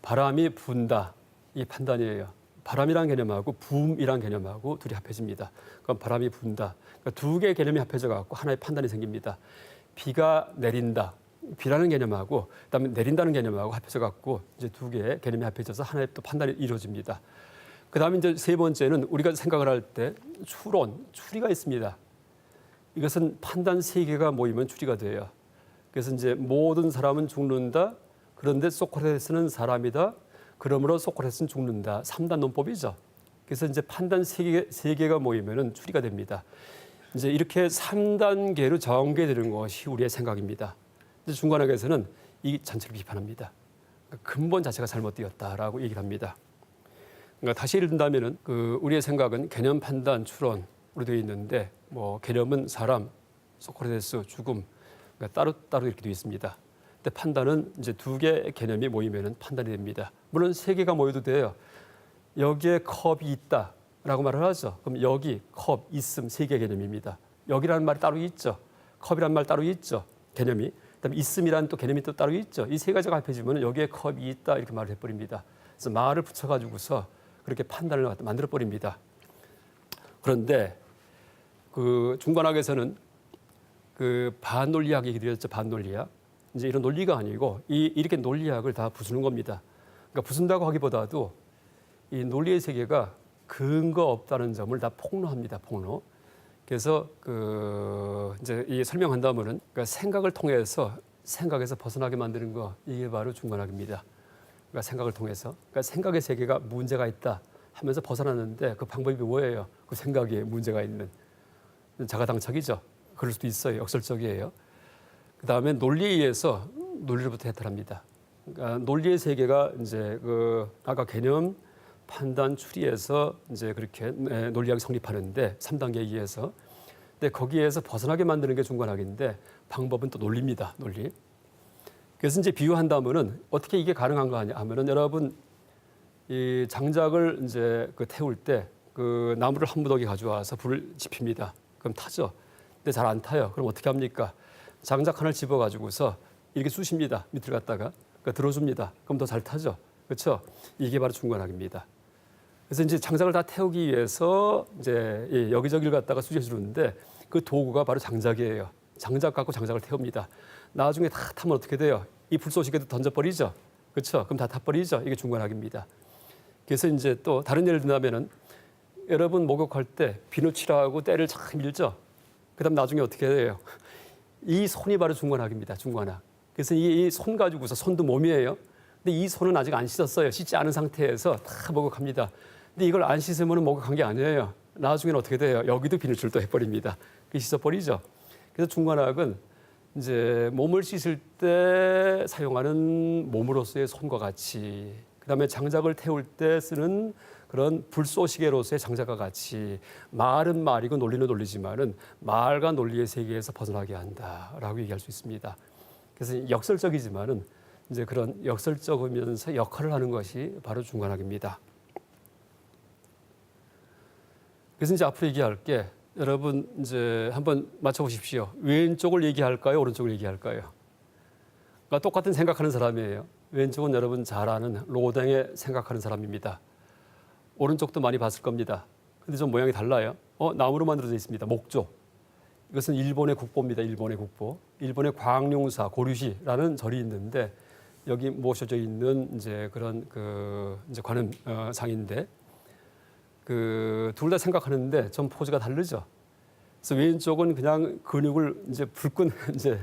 바람이 분다 이 판단이에요. 바람이란 개념하고 붐이란 개념하고 둘이 합해집니다. 그럼 바람이 분다. 그러니까 두 개의 개념이 합해져 갖고 하나의 판단이 생깁니다. 비가 내린다. 비라는 개념하고 그다음에 내린다는 개념하고 합해져 갖고 이제 두 개의 개념이 합해져서 하나의 또 판단이 이루어집니다. 그다음에 이제 세 번째는 우리가 생각을 할 때 추론, 추리가 있습니다. 이것은 판단 세 개가 모이면 추리가 돼요. 그래서 이제 모든 사람은 죽는다. 그런데 소크라테스는 사람이다. 그러므로 소크라테스는 죽는다. 3단 논법이죠. 그래서 이제 판단 세 개가 모이면은 추리가 됩니다. 이제 이렇게 3단계로 전개되는 것이 우리의 생각입니다. 이제 중간학에서는 이 전체를 비판합니다. 그러니까 근본 자체가 잘못되었다라고 얘기를 합니다. 그러니까 다시 예를 든다면은 우리의 생각은 개념, 판단, 추론으로 되어 있는데 뭐 개념은 사람, 소크라테스, 죽음 그러니까 따로 이렇게 되어 있습니다. 근데 판단은 이제 두 개의 개념이 모이면은 판단이 됩니다. 물론 세 개가 모여도 돼요. 여기에 컵이 있다라고 말을 하죠. 그럼 여기 컵 있음 세 개의 개념입니다. 여기라는 말이 따로 있죠. 컵이라는 말 따로 있죠. 개념이. 그다음에 있음이라는 또 개념이 또 따로 있죠. 이 세 가지가 합해지면 여기에 컵이 있다 이렇게 말을 해버립니다. 그래서 말을 붙여가지고서 그렇게 판단을 만들어 버립니다. 그런데 그 중간학에서는 그 반논리학 얘기 드렸죠. 반논리학. 이제 이런 논리가 아니고 이렇게 논리학을 다 부수는 겁니다. 그러니까 부순다고 하기보다도 이 논리의 세계가 근거 없다는 점을 다 폭로합니다. 폭로. 그래서 이제 이 설명한다면은 그러니까 생각을 통해서 생각에서 벗어나게 만드는 거 이게 바로 중간학입니다. 그러니까 생각을 통해서 그러니까 생각의 세계가 문제가 있다 하면서 벗어났는데 그 방법이 뭐예요? 그 생각에 문제가 있는 자가당착이죠. 그럴 수도 있어요. 역설적이에요. 그 다음에 논리에 의해서 논리로부터 해탈합니다. 그러니까 논리의 세계가 이제 아까 개념, 판단, 추리에서 이제 그렇게 논리학이 성립하는데 3단계에 의해서. 근데 거기에서 벗어나게 만드는 게 중간학인데 방법은 또 논리입니다. 논리. 그래서 이제 비유한다면은 어떻게 이게 가능한가 하면은 여러분 이 장작을 이제 태울 때 그 나무를 한 무더기 가져와서 불을 지핍니다. 그럼 타죠. 근데 잘 안 타요. 그럼 어떻게 합니까? 장작 하나를 집어가지고서 이렇게 쑤십니다. 밑을 갖다가 그러니까 들어줍니다. 그럼 더 잘 타죠. 그렇죠? 이게 바로 중간학입니다. 그래서 이제 장작을 다 태우기 위해서 이제 여기저기를 갖다가 쑤셔주는데 그 도구가 바로 장작이에요. 장작 갖고 장작을 태웁니다. 나중에 다 타면 어떻게 돼요? 이 불쏘시개도 던져버리죠. 그렇죠? 그럼 다 타버리죠. 이게 중간학입니다. 그래서 이제 또 다른 예를 든다면은 여러분 목욕할 때 비누칠하고 때를 참 밀죠. 그다음 나중에 어떻게 해요? 이 손이 바로 중간학입니다. 중간학. 그래서 이 손 가지고서 손도 몸이에요. 근데 이 손은 아직 안 씻었어요. 씻지 않은 상태에서 다 목욕합니다. 근데 이걸 안 씻으면 목욕한 게 아니에요. 나중에는 어떻게 돼요? 여기도 비누칠도 해버립니다. 그 씻어버리죠. 그래서 중간학은 이제 몸을 씻을 때 사용하는 몸으로서의 손과 같이, 그다음에 장작을 태울 때 쓰는 그런 불쏘시개로서의 장작과 같이 말은 말이고 논리는 논리지만은 말과 논리의 세계에서 벗어나게 한다라고 얘기할 수 있습니다. 그래서 역설적이지만은 이제 그런 역설적이면서 역할을 하는 것이 바로 중간학입니다. 그래서 이제 앞으로 얘기할 게 여러분 이제 한번 맞춰보십시오. 왼쪽을 얘기할까요? 오른쪽을 얘기할까요? 그러니까 똑같은 생각하는 사람이에요. 왼쪽은 여러분 잘 아는 로댕의 생각하는 사람입니다. 오른쪽도 많이 봤을 겁니다. 근데 좀 모양이 달라요. 나무로 만들어져 있습니다. 목조. 이것은 일본의 국보입니다. 일본의 국보. 일본의 광룡사 고류시라는 절이 있는데 여기 모셔져 있는 이제 그런 이제 관음상인데 둘 다 생각하는데 좀 포즈가 다르죠. 그래서 왼쪽은 그냥 근육을 이제 불끈 이제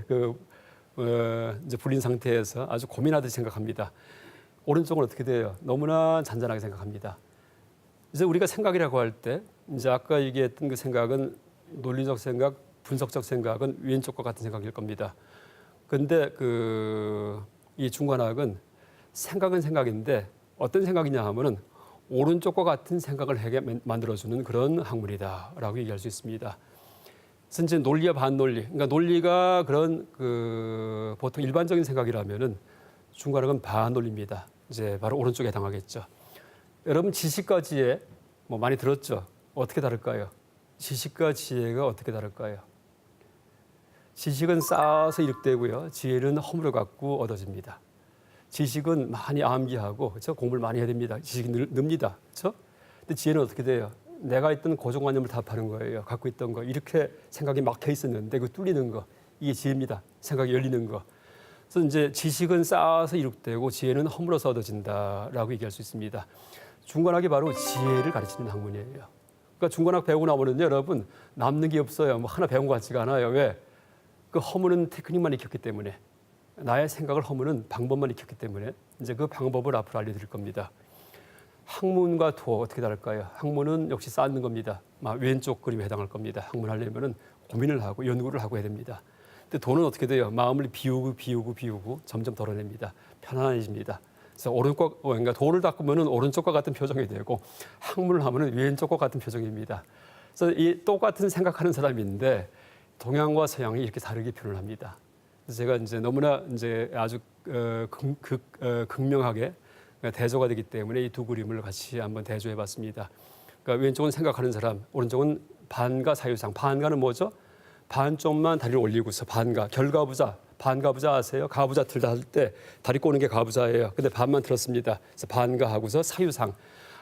이제 불린 상태에서 아주 고민하듯이 생각합니다. 오른쪽은 어떻게 돼요? 너무나 잔잔하게 생각합니다. 이제 우리가 생각이라고 할 때 이제 아까 얘기했던 그 생각은 논리적 생각, 분석적 생각은 왼쪽과 같은 생각일 겁니다. 근데 이 중관학은 생각은 생각인데 어떤 생각이냐 하면은 오른쪽과 같은 생각을 하게 만들어주는 그런 학문이다라고 얘기할 수 있습니다. 그래서 이제 논리와 반논리, 그러니까 논리가 그런 보통 일반적인 생각이라면은 중관학은 반논리입니다. 이제 바로 오른쪽에 해당하겠죠. 여러분 지식과 지혜 뭐 많이 들었죠? 어떻게 다를까요? 지식과 지혜가 어떻게 다를까요? 지식은 쌓아서 이룩되고요. 지혜는 허물어 갖고 얻어집니다. 지식은 많이 암기하고 그렇죠? 공부를 많이 해야 됩니다. 지식이 늡니다. 그렇죠? 근데 지혜는 어떻게 돼요? 내가 있던 고정관념을 답하는 거예요. 갖고 있던 거. 이렇게 생각이 막혀 있었는데 그 뚫리는 거. 이게 지혜입니다. 생각이 열리는 거. 그래서 이제 지식은 쌓아서 이룩되고 지혜는 허물어서 얻어진다라고 얘기할 수 있습니다. 중관학이 바로 지혜를 가르치는 학문이에요. 그러니까 중관학 배우고 나면은요, 여러분 남는 게 없어요. 뭐 하나 배운 것 같지가 않아요. 왜? 그 허무는 테크닉만 익혔기 때문에, 나의 생각을 허무는 방법만 익혔기 때문에 이제 그 방법을 앞으로 알려드릴 겁니다. 학문과 도 어떻게 다를까요? 학문은 역시 쌓는 겁니다. 왼쪽 그림에 해당할 겁니다. 학문하려면은 고민을 하고 연구를 하고 해야 됩니다. 근데 도는 어떻게 돼요? 마음을 비우고 점점 덜어냅니다. 편안해집니다. 그래서 그러니까 도를 닦으면은 오른쪽과 같은 표정이 되고 학문을 하면은 왼쪽과 같은 표정입니다. 그래서 이 똑같은 생각하는 사람인데 동양과 서양이 이렇게 다르게 표현을 합니다. 그래서 제가 이제 너무나 이제 아주 극명하게 대조가 되기 때문에 이 두 그림을 같이 한번 대조해봤습니다. 그러니까 왼쪽은 생각하는 사람, 오른쪽은 반가 사유상. 반가는 뭐죠? 반쪽만 다리를 올리고서 반가, 결가부자, 반가부자 아세요? 가부자 들다 할 때 다리 꼬는 게 가부자예요. 근데 반만 들었습니다. 그래서 반가하고서 사유상.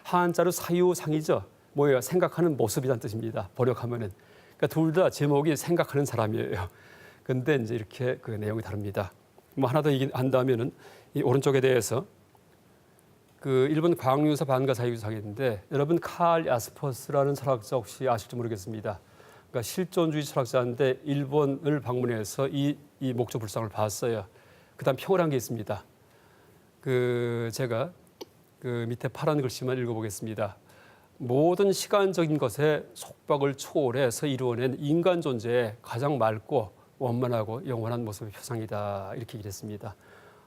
한자로 사유상이죠. 뭐예요? 생각하는 모습이란 뜻입니다. 번역하면은. 그러니까 둘 다 제목이 생각하는 사람이에요. 근데 이제 이렇게 그 내용이 다릅니다. 뭐 하나 더 얘기한다면은 이 오른쪽에 대해서 일본 광유사 반가 사유상인데 여러분 칼 야스퍼스라는 철학자 혹시 아실지 모르겠습니다. 그러니까 실존주의 철학자인데 일본을 방문해서 이 목조 불상을 봤어요. 그다음 평을 한 게 있습니다. 제가 밑에 파란 글씨만 읽어보겠습니다. 모든 시간적인 것의 속박을 초월해서 이루어낸 인간 존재의 가장 맑고 원만하고 영원한 모습의 표상이다. 이렇게 얘기를 했습니다.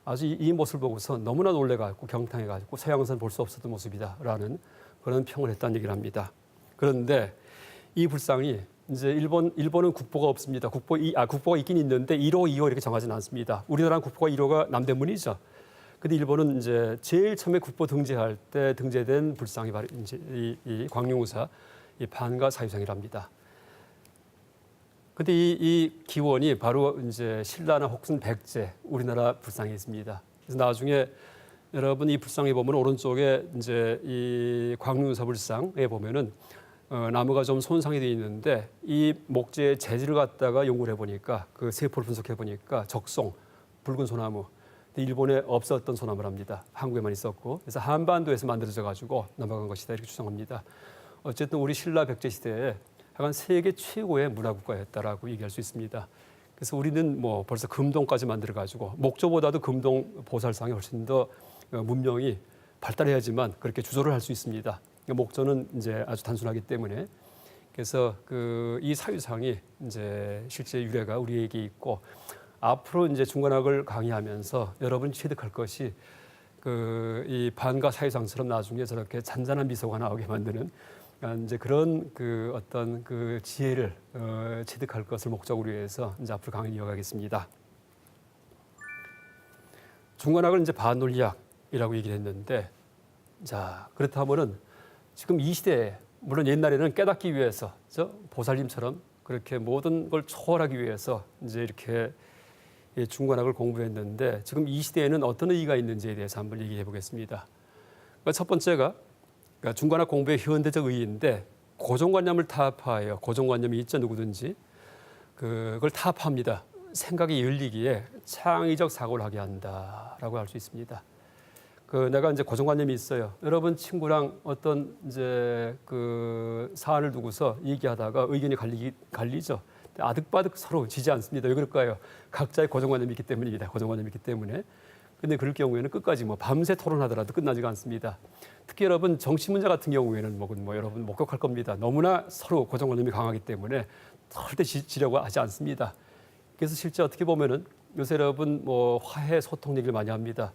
아주 이 모습을 보고서 너무나 놀래가지고 경탄해가지고 서양에서는 볼 수 없었던 모습이다라는 그런 평을 했다는 얘기를 합니다. 그런데 이 불상이 이제 일본은 국보가 없습니다. 국보가 있긴 있는데 1호, 2호 이렇게 정하지는 않습니다. 우리나라는 국보가 1호가 남대문이죠. 근데 일본은 이제 제일 처음에 국보 등재할 때 등재된 불상이 바로 이제 이 광룡우사 이 반가 사유상이랍니다. 근데 이 기원이 바로 이제 신라나 혹은 백제 우리나라 불상이 있습니다. 그래서 나중에 여러분 이 불상에 보면 오른쪽에 이제 이 광룡우사 불상에 보면은 나무가 좀 손상이 되어 있는데 이 목재의 재질을 갖다가 연구를 해보니까 그 세포를 분석해 보니까 적송 붉은 소나무. 일본에 없었던 소나무랍니다. 한국에만 있었고 그래서 한반도에서 만들어져 가지고 넘어간 것이다 이렇게 추정합니다. 어쨌든 우리 신라 백제 시대에 하여간 세계 최고의 문화국가였다라고 얘기할 수 있습니다. 그래서 우리는 뭐 벌써 금동까지 만들어 가지고 목조보다도 금동 보살상이 훨씬 더 문명이 발달해야지만 그렇게 주조를 할 수 있습니다. 목조는 이제 아주 단순하기 때문에 그래서 이 사유상이 이제 실제 유래가 우리에게 있고 앞으로 이제 중관학을 강의하면서 여러분이 취득할 것이 이 반가 사유상처럼 나중에 저렇게 잔잔한 미소가 나오게 만드는 이제 그런 어떤 지혜를 취득할 것을 목적으로 해서 이제 앞으로 강의 이어가겠습니다. 중관학을 이제 반논리학이라고 얘기를 했는데 자 그렇다면은 지금 이 시대에 물론 옛날에는 깨닫기 위해서 보살님처럼 그렇게 모든 걸 초월하기 위해서 이제 이렇게 중관학을 공부했는데 지금 이 시대에는 어떤 의의가 있는지에 대해서 한번 얘기해 보겠습니다. 그러니까 첫 번째가 중관학 공부의 현대적 의의인데 고정관념을 타파해요. 고정관념이 있죠 누구든지 그걸 타파합니다. 생각이 열리기에 창의적 사고를 하게 한다라고 할 수 있습니다. 내가 이제 고정관념이 있어요. 여러분 친구랑 어떤 이제 그 사안을 두고서 얘기하다가 의견이 갈리죠. 아득바득 서로 지지 않습니다. 왜 그럴까요? 각자의 고정관념이 있기 때문입니다. 고정관념이 있기 때문에. 근데 그럴 경우에는 끝까지 밤새 토론하더라도 끝나지가 않습니다. 특히 여러분 정치 문제 같은 경우에는 여러분 목격할 겁니다. 너무나 서로 고정관념이 강하기 때문에 절대 지려고 하지 않습니다. 그래서 실제 어떻게 보면은 요새 여러분 화해 소통 얘기를 많이 합니다.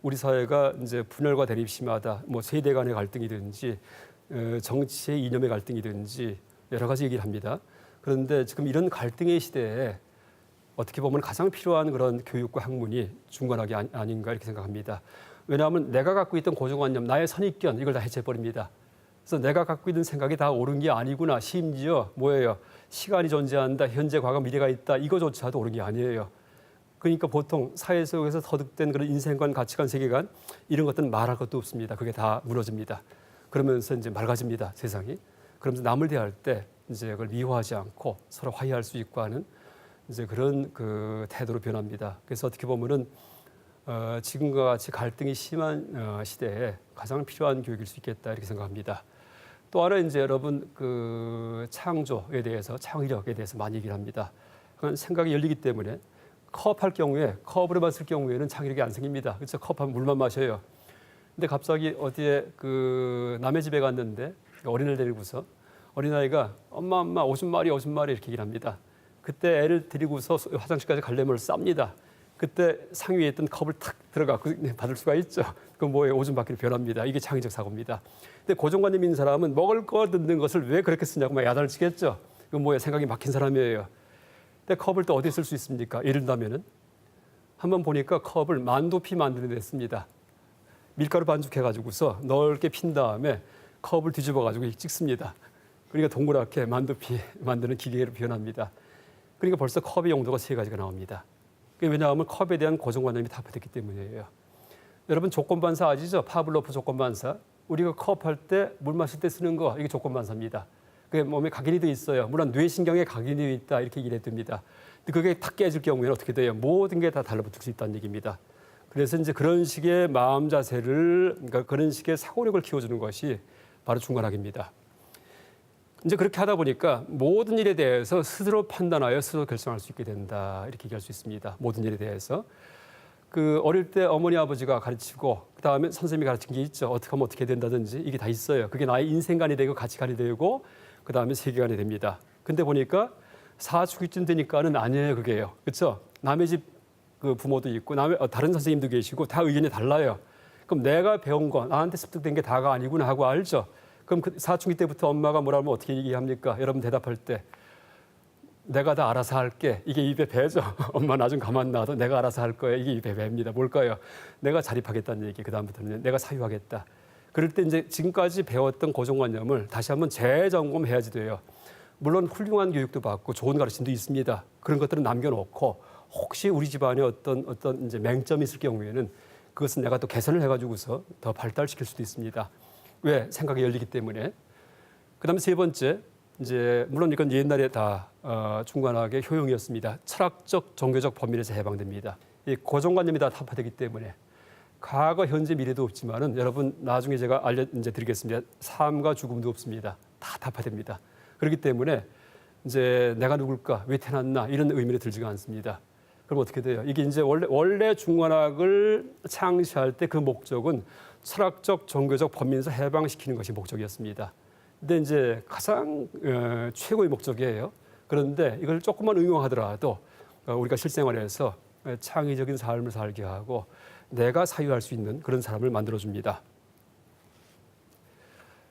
우리 사회가 이제 분열과 대립이 심하다. 세대 간의 갈등이든지 정치의 이념의 갈등이든지 여러 가지 얘기를 합니다. 그런데 지금 이런 갈등의 시대에 어떻게 보면 가장 필요한 그런 교육과 학문이 중간학이 아닌가 이렇게 생각합니다. 왜냐하면 내가 갖고 있던 고정관념, 나의 선입견 이걸 다 해체해버립니다. 그래서 내가 갖고 있는 생각이 다 옳은 게 아니구나. 심지어 시간이 존재한다. 현재, 과거, 미래가 있다. 이거조차도 옳은 게 아니에요. 그러니까 보통 사회 속에서 터득된 그런 인생관, 가치관, 세계관 이런 것들은 말할 것도 없습니다. 그게 다 무너집니다. 그러면서 이제 맑아집니다. 세상이. 그러면서 남을 대할 때 이제 그걸 미워하지 않고 서로 화해할 수 있고 하는 이제 그런 그 태도로 변합니다. 그래서 어떻게 보면은 지금과 같이 갈등이 심한 시대에 가장 필요한 교육일 수 있겠다 이렇게 생각합니다. 또 하나 이제 여러분 그 창조에 대해서, 창의력에 대해서 많이 얘기를 합니다. 그건 생각이 열리기 때문에 컵할 경우에 컵으로만 쓸 경우에는 창의력이 안 생깁니다. 그렇죠? 컵하면 물만 마셔요. 근데 갑자기 어디에 그 남의 집에 갔는데 어린애를 데리고서 어린아이가 엄마 오줌 마리 이렇게 얘기를 합니다. 그때 애를 데리고서 화장실까지 갈래면을 쌉니다. 그때 상위에 있던 컵을 탁 들어가고 받을 수가 있죠. 그건 오줌 받기로 변합니다. 이게 창의적 사고입니다. 근데 고정관념 있는 사람은 먹을 거 듣는 것을 왜 그렇게 쓰냐고 야단을 치겠죠. 이건 생각이 막힌 사람이에요. 근데 컵을 또 어디에 쓸 수 있습니까? 예를 들면 한번 보니까 컵을 만두피 만드는 데 씁니다. 밀가루 반죽해가지고서 넓게 핀 다음에 컵을 뒤집어가지고 찍습니다. 그러니까 동그랗게 만두피 만드는 기계로 변합니다. 그러니까 벌써 컵의 용도가 3가지가 나옵니다. 왜냐하면 컵에 대한 고정관념이 타파됐기 때문이에요. 여러분 조건반사 아시죠? 파블로프 조건반사. 우리가 컵 할 때 물 마실 때 쓰는 거 이게 조건반사입니다. 그게 몸에 각인이 돼 있어요. 물론 뇌신경에 각인이 돼 있다 이렇게 얘기를 해둡니다. 근데 그게 탁 깨질 경우에는 어떻게 돼요? 모든 게 다 달라붙을 수 있다는 얘기입니다. 그래서 이제 그런 식의 마음 자세를, 그러니까 그런 식의 사고력을 키워주는 것이 바로 중간학입니다. 이제 그렇게 하다 보니까 모든 일에 대해서 스스로 판단하여 스스로 결정할 수 있게 된다 이렇게 얘기할 수 있습니다. 모든 일에 대해서. 그 어릴 때 어머니 아버지가 가르치고 그다음에 선생님이 가르친 게 있죠. 어떻게 하면 어떻게 된다든지 이게 다 있어요. 그게 나의 인생관이 되고 가치관이 되고 그다음에 세계관이 됩니다. 근데 보니까 사춘기쯤 되니까는 아니에요. 그게요. 그렇죠? 남의 집 그 부모도 있고 다른 선생님도 계시고 다 의견이 달라요. 그럼 내가 배운 거 나한테 습득된 게 다가 아니구나 하고 알죠. 그럼 그 사춘기 때부터 엄마가 뭐라 하면 어떻게 얘기합니까? 여러분 대답할 때 내가 다 알아서 할게. 이게 입에 배죠. 엄마 나 좀 가만 놔둬. 내가 알아서 할 거야. 이게 입에 배입니다. 뭘까요? 내가 자립하겠다는 얘기. 그다음부터는 내가 사유하겠다. 그럴 때 이제 지금까지 배웠던 고정관념을 다시 한번 재점검해야지 돼요. 물론 훌륭한 교육도 받고 좋은 가르침도 있습니다. 그런 것들은 남겨놓고 혹시 우리 집안에 어떤 이제 맹점이 있을 경우에는 그것은 내가 또 개선을 해가지고서 더 발달시킬 수도 있습니다. 왜? 생각이 열리기 때문에. 그다음에 3번째, 이제 물론 이건 옛날에 다 중간학의 효용이었습니다. 철학적, 종교적 범위에서 해방됩니다. 이 고정관념이 다 타파되기 때문에 과거, 현재, 미래도 없지만은 여러분 나중에 제가 이제 드리겠습니다. 삶과 죽음도 없습니다. 다 타파됩니다. 그렇기 때문에 이제 내가 누굴까, 왜 태어났나 이런 의미를 들지가 않습니다. 그럼 어떻게 돼요? 이게 이제 원래 중간학을 창시할 때 그 목적은 철학적, 종교적 범위에서 해방시키는 것이 목적이었습니다. 근데 이제 가장 최고의 목적이에요. 그런데 이걸 조금만 응용하더라도 우리가 실생활에서 창의적인 삶을 살게 하고 내가 사유할 수 있는 그런 사람을 만들어줍니다.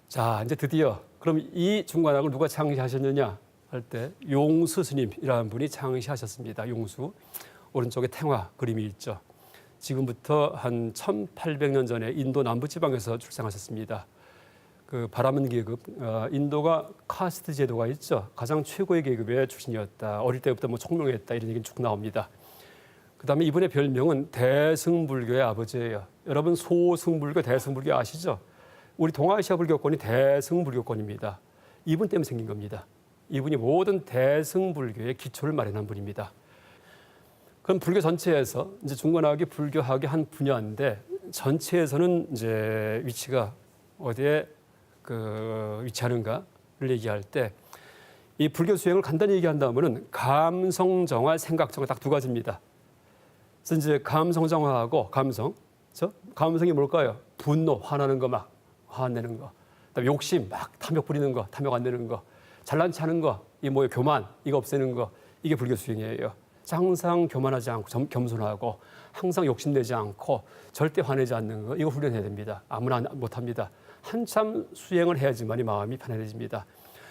자, 이제 드디어 그럼 이 중간학을 누가 창시하셨느냐 할 때 용수 스님이라는 분이 창시하셨습니다. 용수. 오른쪽에 탱화 그림이 있죠. 지금부터 한 1800년 전에 인도 남부지방에서 출생하셨습니다. 그 바라문 계급, 인도가 카스트 제도가 있죠. 가장 최고의 계급의 출신이었다. 어릴 때부터 총명했다 이런 얘기는 쭉 나옵니다. 그다음에 이분의 별명은 대승불교의 아버지예요. 여러분 소승불교, 대승불교 아시죠? 우리 동아시아 불교권이 대승불교권입니다. 이분 때문에 생긴 겁니다. 이분이 모든 대승불교의 기초를 마련한 분입니다. 그럼 불교 전체에서 이제 중간학이 불교학의 한 분야인데 전체에서는 이제 위치가 어디에 위치하는가를 얘기할 때 이 불교 수행을 간단히 얘기한다면은 감성 정화, 생각 정화 딱 두 가지입니다. 그래서 이제 감성 정화하고 감성이 뭘까요? 분노, 화나는 거 막 화내는 거, 그다음에 욕심 막 탐욕 부리는 거, 탐욕 안 내는 거, 잘난 체하는 거, 이 뭐예요? 교만 이거 없애는 거 이게 불교 수행이에요. 항상 교만하지 않고 겸손하고 항상 욕심내지 않고 절대 화내지 않는 거 이거 훈련해야 됩니다. 아무나 못합니다. 한참 수행을 해야지만이 마음이 편안해집니다.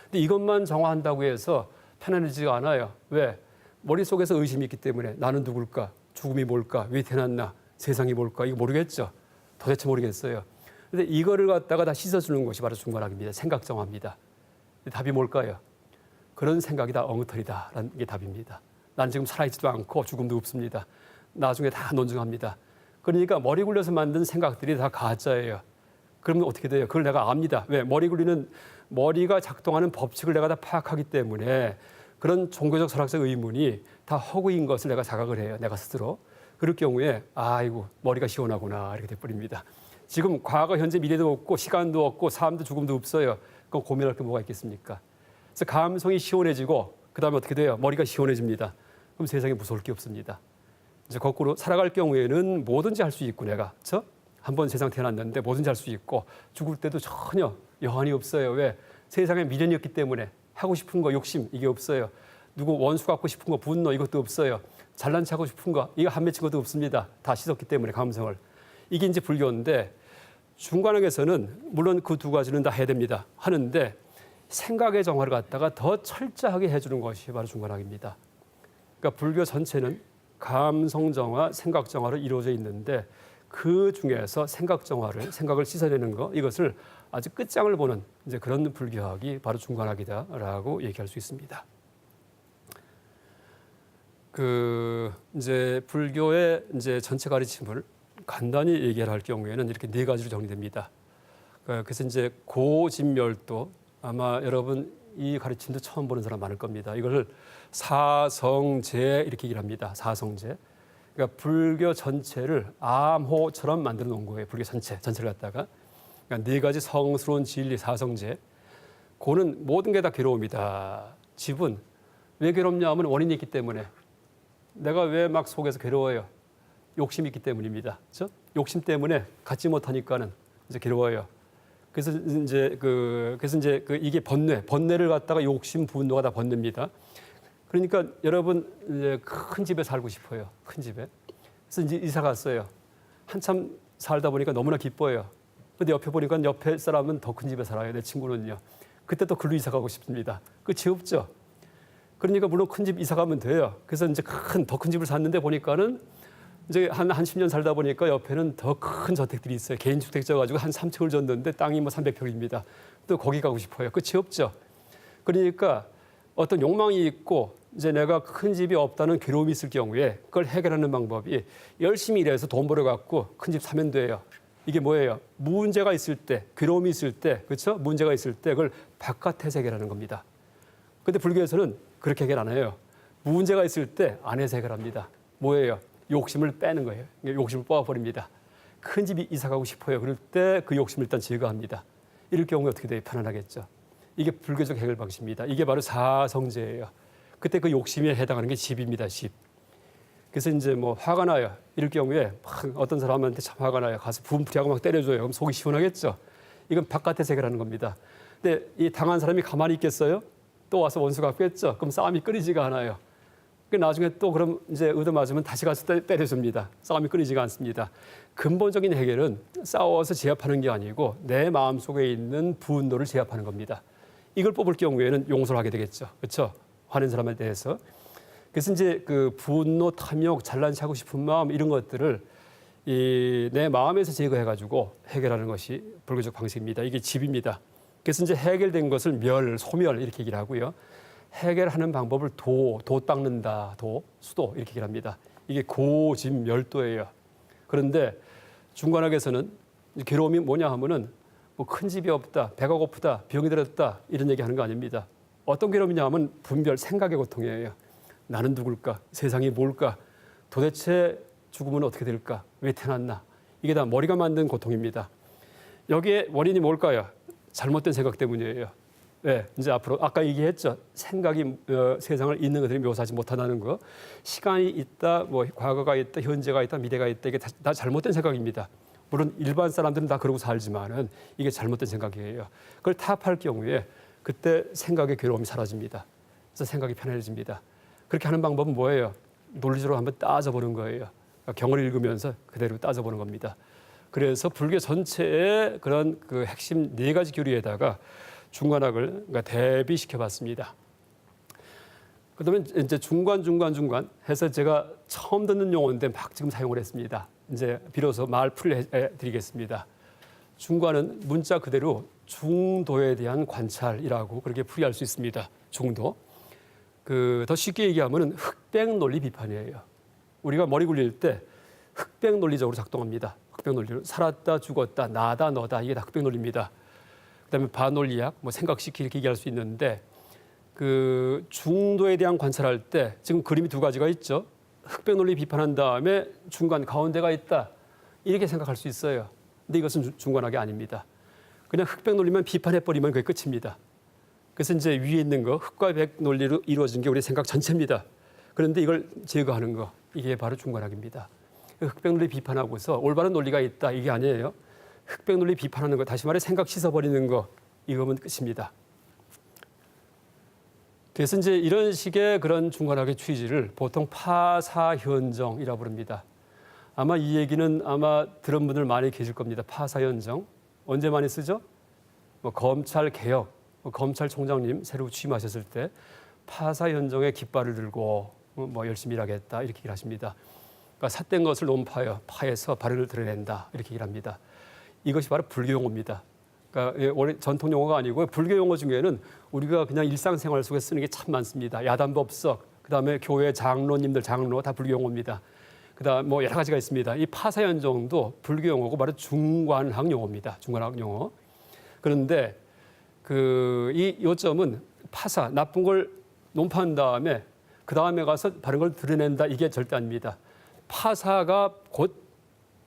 근데 이것만 정화한다고 해서 편안해지지가 않아요. 왜? 머릿속에서 의심이 있기 때문에 나는 누굴까? 죽음이 뭘까? 왜 태어났나? 세상이 뭘까? 이거 모르겠죠. 도대체 모르겠어요. 근데 이거를 갖다가 다 씻어주는 것이 바로 중관학입니다. 생각 정화입니다. 답이 뭘까요? 그런 생각이 다 엉터리다라는 게 답입니다. 난 지금 살아있지도 않고 죽음도 없습니다. 나중에 다 논증합니다. 그러니까 머리 굴려서 만든 생각들이 다 가짜예요. 그러면 어떻게 돼요? 그걸 내가 압니다. 왜? 머리가 작동하는 법칙을 내가 다 파악하기 때문에 그런 종교적 철학적 의문이 다 허구인 것을 내가 자각을 해요. 내가 스스로. 그럴 경우에 아이고 머리가 시원하구나 이렇게 돼버립니다. 지금 과거, 현재, 미래도 없고 시간도 없고 삶도 죽음도 없어요. 그럼 고민할 게 뭐가 있겠습니까? 그래서 감성이 시원해지고 그다음에 어떻게 돼요? 머리가 시원해집니다. 그럼 세상에 무서울 게 없습니다. 이제 거꾸로 살아갈 경우에는 뭐든지 할 수 있고 내가 한번 세상 태어났는데 뭐든지 할 수 있고 죽을 때도 전혀 여한이 없어요. 왜? 세상에 미련이 없기 때문에 하고 싶은 거 욕심 이게 없어요. 누구 원수 갖고 싶은 거 분노 이것도 없어요. 잘난 체 하고 싶은 거 이거 한 맺힌 것도 없습니다. 다 씻었기 때문에 감성을. 이게 이제 불교인데 중관학에서는 물론 그 두 가지는 다 해야 됩니다. 하는데 생각의 정화를 갖다가 더 철저하게 해주는 것이 바로 중관학입니다. 그러니까 불교 전체는 감성 정화, 생각 정화로 이루어져 있는데 그 중에서 생각을 씻어내는 거 이것을 아주 끝장을 보는 이제 그런 불교학이 바로 중관학이다라고 얘기할 수 있습니다. 이제 불교의 이제 전체 가르침을 간단히 얘기를 할 경우에는 이렇게 네 가지로 정리됩니다. 그래서 이제 고진멸도 아마 여러분 이 가르침도 처음 보는 사람 많을 겁니다. 이걸 사성제 이렇게 얘기를 합니다. 사성제. 그러니까 불교 전체를 암호처럼 만들어 놓은 거예요. 불교 전체를 갖다가. 그러니까 네 가지 성스러운 진리 사성제. 고는 모든 게 다 괴로움이다. 집은 왜 괴롭냐 하면 원인이 있기 때문에. 내가 왜 막 속에서 괴로워요? 욕심이 있기 때문입니다. 그렇죠? 욕심 때문에 갖지 못하니까는 이제 괴로워요. 그래서 이제 이게 번뇌를 갖다가 욕심, 분노가 다 번뇌입니다. 그러니까 여러분 이제 큰 집에 살고 싶어요. 큰 집에. 그래서 이제 이사 갔어요. 한참 살다 보니까 너무나 기뻐요. 근데 옆에 보니까 옆에 사람은 더 큰 집에 살아요. 내 친구는요. 그때 또 글로 이사 가고 싶습니다. 끝이 없죠. 그러니까 물론 큰 집 이사 가면 돼요. 그래서 이제 더 큰 집을 샀는데 보니까는 이제 한 10년 살다 보니까 옆에는 더 큰 저택들이 있어요. 개인주택 져가지고 한 3층을 졌는데 땅이 뭐 300평입니다. 또 거기 가고 싶어요. 끝이 없죠. 그러니까 어떤 욕망이 있고 이제 내가 큰 집이 없다는 괴로움이 있을 경우에 그걸 해결하는 방법이 열심히 일해서 돈 벌어갖고 큰 집 사면 돼요. 이게 뭐예요? 문제가 있을 때, 괴로움이 있을 때, 그렇죠? 문제가 있을 때 그걸 바깥에서 해결하는 겁니다. 근데 불교에서는 그렇게 해결 안 해요. 문제가 있을 때 안에서 해결합니다. 뭐예요? 욕심을 빼는 거예요. 욕심을 뽑아버립니다. 큰 집이 이사 가고 싶어요. 그럴 때 그 욕심을 일단 제거합니다. 이럴 경우에 어떻게 돼요? 편안하겠죠. 이게 불교적 해결 방식입니다. 이게 바로 사성제예요. 그때 그 욕심에 해당하는 게 집입니다. 집. 그래서 이제 뭐 화가 나요. 이럴 경우에 어떤 사람한테 참 화가 나요. 가서 분풀이하고 막 때려줘요. 그럼 속이 시원하겠죠. 이건 바깥에서 해결하는 겁니다. 근데 이 당한 사람이 가만히 있겠어요? 또 와서 원수 갚겠죠. 그럼 싸움이 끊이지가 않아요. 나중에 또 그럼 이제 얻어맞으면 다시 가서 때려줍니다. 싸움이 끊이지가 않습니다. 근본적인 해결은 싸워서 제압하는 게 아니고 내 마음속에 있는 분노를 제압하는 겁니다. 이걸 뽑을 경우에는 용서를 하게 되겠죠. 그렇죠? 화낸 사람에 대해서. 그래서 이제 그 분노, 탐욕, 잘난 체하고 싶은 마음 이런 것들을 내 마음에서 제거해가지고 해결하는 것이 불교적 방식입니다. 이게 집입니다. 그래서 이제 해결된 것을 소멸 이렇게 얘기를 하고요. 해결하는 방법을 도 닦는다, 수도 이렇게 얘기를 합니다. 이게 고진멸도예요. 그런데 중관학에서는 괴로움이 뭐냐 하면은 뭐 큰 집이 없다, 배가 고프다, 병이 들었다 이런 얘기 하는 거 아닙니다. 어떤 괴로움이냐 하면 분별, 생각의 고통이에요. 나는 누굴까? 세상이 뭘까? 도대체 죽으면 어떻게 될까? 왜 태어났나? 이게 다 머리가 만든 고통입니다. 여기에 원인이 뭘까요? 잘못된 생각 때문이에요. 네, 이제 앞으로 아까 얘기했죠. 생각이 세상을 있는 것들이 묘사하지 못한다는 거. 시간이 있다, 뭐 과거가 있다, 현재가 있다, 미래가 있다. 이게 다 잘못된 생각입니다. 물론 일반 사람들은 다 그러고 살지만은 이게 잘못된 생각이에요. 그걸 타협할 경우에 그때 생각의 괴로움이 사라집니다. 그래서 생각이 편해집니다. 그렇게 하는 방법은 뭐예요? 논리적으로 한번 따져보는 거예요. 그러니까 경을 읽으면서 그대로 따져보는 겁니다. 그래서 불교 전체의 그런 그 핵심 4가지 교리에다가 중관학을 그러니까 대비시켜봤습니다. 그다음에 이제 중관 해서 제가 처음 듣는 용어인데 막 지금 사용을 했습니다. 이제 비로소 말풀이를 해드리겠습니다. 중관은 문자 그대로 중도에 대한 관찰이라고 그렇게 풀이할 수 있습니다. 중도. 더 쉽게 얘기하면 흑백 논리 비판이에요. 우리가 머리 굴릴 때 흑백 논리적으로 작동합니다. 흑백 논리로 살았다 죽었다 나다 너다 이게 다 흑백 논리입니다. 그다음에 반논리학 뭐 생각시키 이렇게 얘기할 수 있는데 그 중도에 대한 관찰할 때 지금 그림이 2가지가 있죠. 흑백 논리 비판한 다음에 중간 가운데가 있다 이렇게 생각할 수 있어요. 근데 이것은 중관학이 아닙니다. 그냥 흑백 논리만 비판해 버리면 그게 끝입니다. 그래서 이제 위에 있는 거 흑과 백 논리로 이루어진 게 우리 생각 전체입니다. 그런데 이걸 제거하는 거 이게 바로 중관학입니다. 흑백 논리 비판하고서 올바른 논리가 있다 이게 아니에요. 흑백 논리 비판하는 거 다시 말해 생각 씻어버리는 거 이거면 끝입니다. 그래서 이제 이런 식의 그런 중관학의 취지를 보통 파사현정이라고 부릅니다. 아마 이 얘기는 아마 들은 분들 많이 계실 겁니다. 파사현정 언제 많이 쓰죠? 뭐 검찰 개혁, 검찰총장님 새로 취임하셨을 때 파사현정의 깃발을 들고 뭐 열심히 일하겠다 이렇게 얘기를 하십니다. 그러니까 삿된 것을 논파여 파에서 발을 드러낸다 이렇게 얘기를 합니다. 이것이 바로 불교 용어입니다. 그러니까 원래 전통 용어가 아니고 불교 용어 중에는 우리가 그냥 일상생활 속에 쓰는 게 참 많습니다. 야단법석, 그다음에 교회 장로님들 장로 다 불교 용어입니다. 그다음 뭐 여러 가지가 있습니다. 이 파사현정도 불교 용어고 바로 중관학 용어입니다. 중관학 용어. 그런데 이 요점은 파사 나쁜 걸 논파한 다음에 그 다음에 가서 바른 걸 드러낸다 이게 절대 아닙니다. 파사가 곧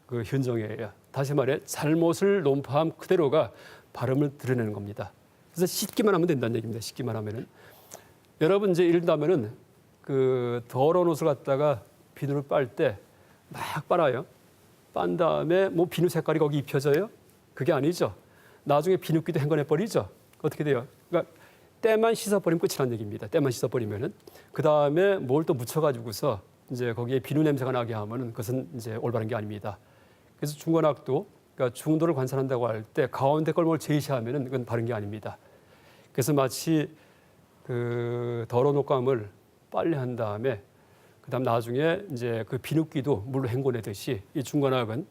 그 현정이에요. 다시 말해 잘못을 논파함 그대로가 발음을 드러내는 겁니다. 그래서 씻기만 하면 된다는 얘기입니다. 씻기만 하면은 여러분 이제 예를 들면은 그 더러운 옷을 갖다가 비누를 빨 때 막 빨아요. 빤 다음에 뭐 비누 색깔이 거기 입혀져요? 그게 아니죠. 나중에 비누기도 헹궈내 버리죠. 어떻게 돼요? 그러니까 때만 씻어버리면 끝이라는 얘기입니다. 때만 씻어버리면은 그 다음에 뭘 또 묻혀가지고서 이제 거기에 비누 냄새가 나게 하면은 그것은 이제 올바른 게 아닙니다. 그래서 중관학도 그러니까 중도를 관찰한다고 할 때 가운데 걸 뭘 제시하면은 그건 바른 게 아닙니다. 그래서 마치 그 더러운 옷감을 빨래한 다음에 그다음 나중에 이제 그 비누기도 물로 헹궈내듯이 이 중관학은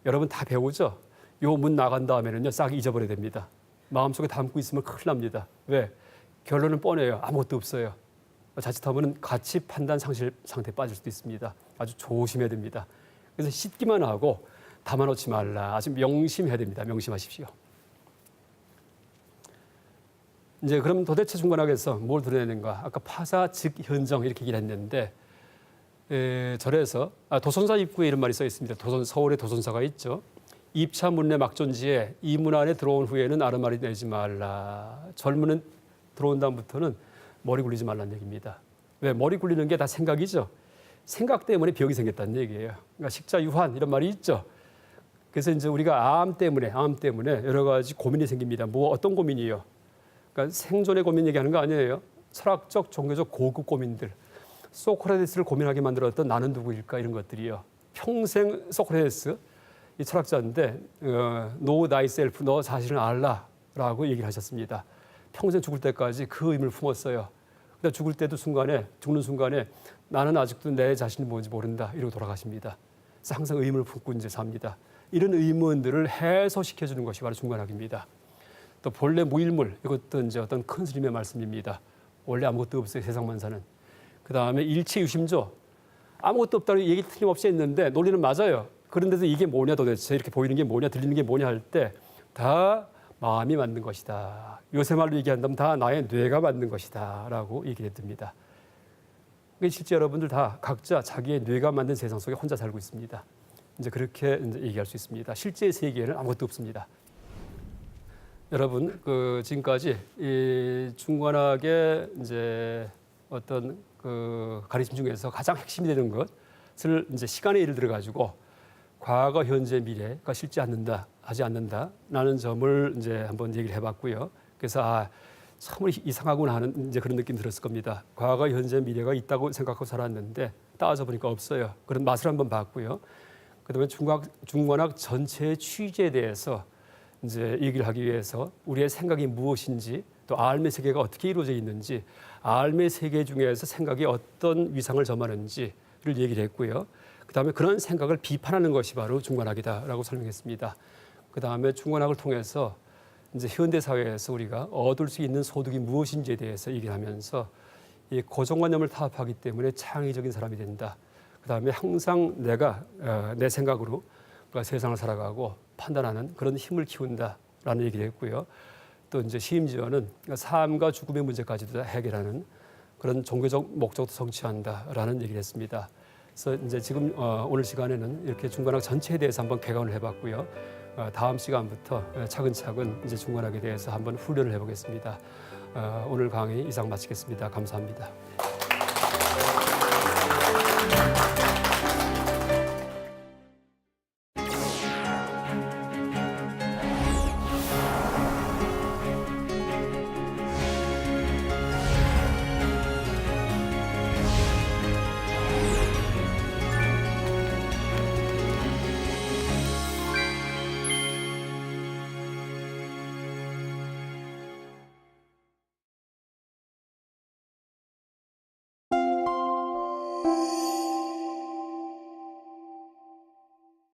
여러분 다 배우죠. 요 문 나간 다음에는요 싹 잊어버려야 됩니다. 마음속에 담고 있으면 큰일 납니다. 왜? 결론은 뻔해요. 아무것도 없어요. 자칫하면 가치 판단 상실 상태에 빠질 수도 있습니다. 아주 조심해야 됩니다. 그래서 씻기만 하고 담아놓지 말라. 아주 명심해야 됩니다. 명심하십시오. 이제 그럼 도대체 중관학에서 뭘 드러내는가? 아까 파사 즉 현정 이렇게 얘기를 했는데 절에서 도선사 입구에 이런 말이 써 있습니다. 서울에 도선사가 있죠. 입차 문내 막존지에 이 문 안에 들어온 후에는 아르마리 내지 말라. 절문은 들어온 다음부터는 머리 굴리지 말라는 얘기입니다. 왜? 머리 굴리는 게 다 생각이죠. 생각 때문에 병이 생겼다는 얘기예요. 그러니까 식자 유한 이런 말이 있죠. 그래서 이제 우리가 암 때문에 여러 가지 고민이 생깁니다. 뭐 어떤 고민이요? 그러니까 생존의 고민 얘기하는 거 아니에요. 철학적, 종교적 고급 고민들. 소크라테스를 고민하게 만들었던 나는 누구일까 이런 것들이요. 평생 소크라테스 이 철학자인데 know thyself, 너 자신을 알라라고 얘기를 하셨습니다. 평생 죽을 때까지 그 의미를 품었어요. 근데 죽는 순간에 나는 아직도 내 자신이 뭔지 모른다 이러고 돌아가십니다. 그래서 항상 의문을 품고 이제 삽니다. 이런 의문들을 해소시켜 주는 것이 바로 중관학입니다. 또 본래 무일물 이것도 이제 어떤 큰 스님의 말씀입니다. 원래 아무것도 없어요. 세상만 사는. 그 다음에 일체유심조. 아무것도 없다는 얘기 틀림없이 했는데 논리는 맞아요. 그런데도 이게 뭐냐 도대체 이렇게 보이는 게 뭐냐 들리는 게 뭐냐 할 때 다 마음이 만든 것이다. 요새 말로 얘기한다면 다 나의 뇌가 만든 것이다 라고 얘기를 해둡니다. 실제 여러분들 다 각자 자기의 뇌가 만든 세상 속에 혼자 살고 있습니다. 이제 그렇게 이제 얘기할 수 있습니다. 실제 세계에는 아무것도 없습니다. 여러분, 지금까지 이 중관학의 이제 어떤 가르침 중에서 가장 핵심이 되는 것을 이제 시간에 예를 들어 가지고 과거, 현재, 미래가 실제 하지 않는다라는 점을 이제 한번 얘기를 해봤고요. 그래서 참 이상하구나 하는 이제 그런 느낌 들었을 겁니다. 과거, 현재, 미래가 있다고 생각하고 살았는데 따져 보니까 없어요. 그런 맛을 한번 봤고요. 그다음에 중관학 전체의 취지에 대해서 이제 얘기를 하기 위해서 우리의 생각이 무엇인지 또 알매 세계가 어떻게 이루어져 있는지 알매 세계 중에서 생각이 어떤 위상을 점하는지를 얘기를 했고요. 그다음에 그런 생각을 비판하는 것이 바로 중관학이다라고 설명했습니다. 그다음에 중관학을 통해서 이제 현대 사회에서 우리가 얻을 수 있는 소득이 무엇인지에 대해서 얘기를 하면서 이 고정관념을 타협하기 때문에 창의적인 사람이 된다. 그다음에 항상 내가 내 생각으로 세상을 살아가고 판단하는 그런 힘을 키운다라는 얘기를 했고요. 또 이제 심지어는 삶과 죽음의 문제까지도 해결하는 그런 종교적 목적도 성취한다라는 얘기를 했습니다. 그래서 이제 지금 오늘 시간에는 이렇게 중관학 전체에 대해서 한번 개관을 해봤고요. 다음 시간부터 차근차근 이제 중관학에 대해서 한번 훈련을 해보겠습니다. 오늘 강의 이상 마치겠습니다. 감사합니다.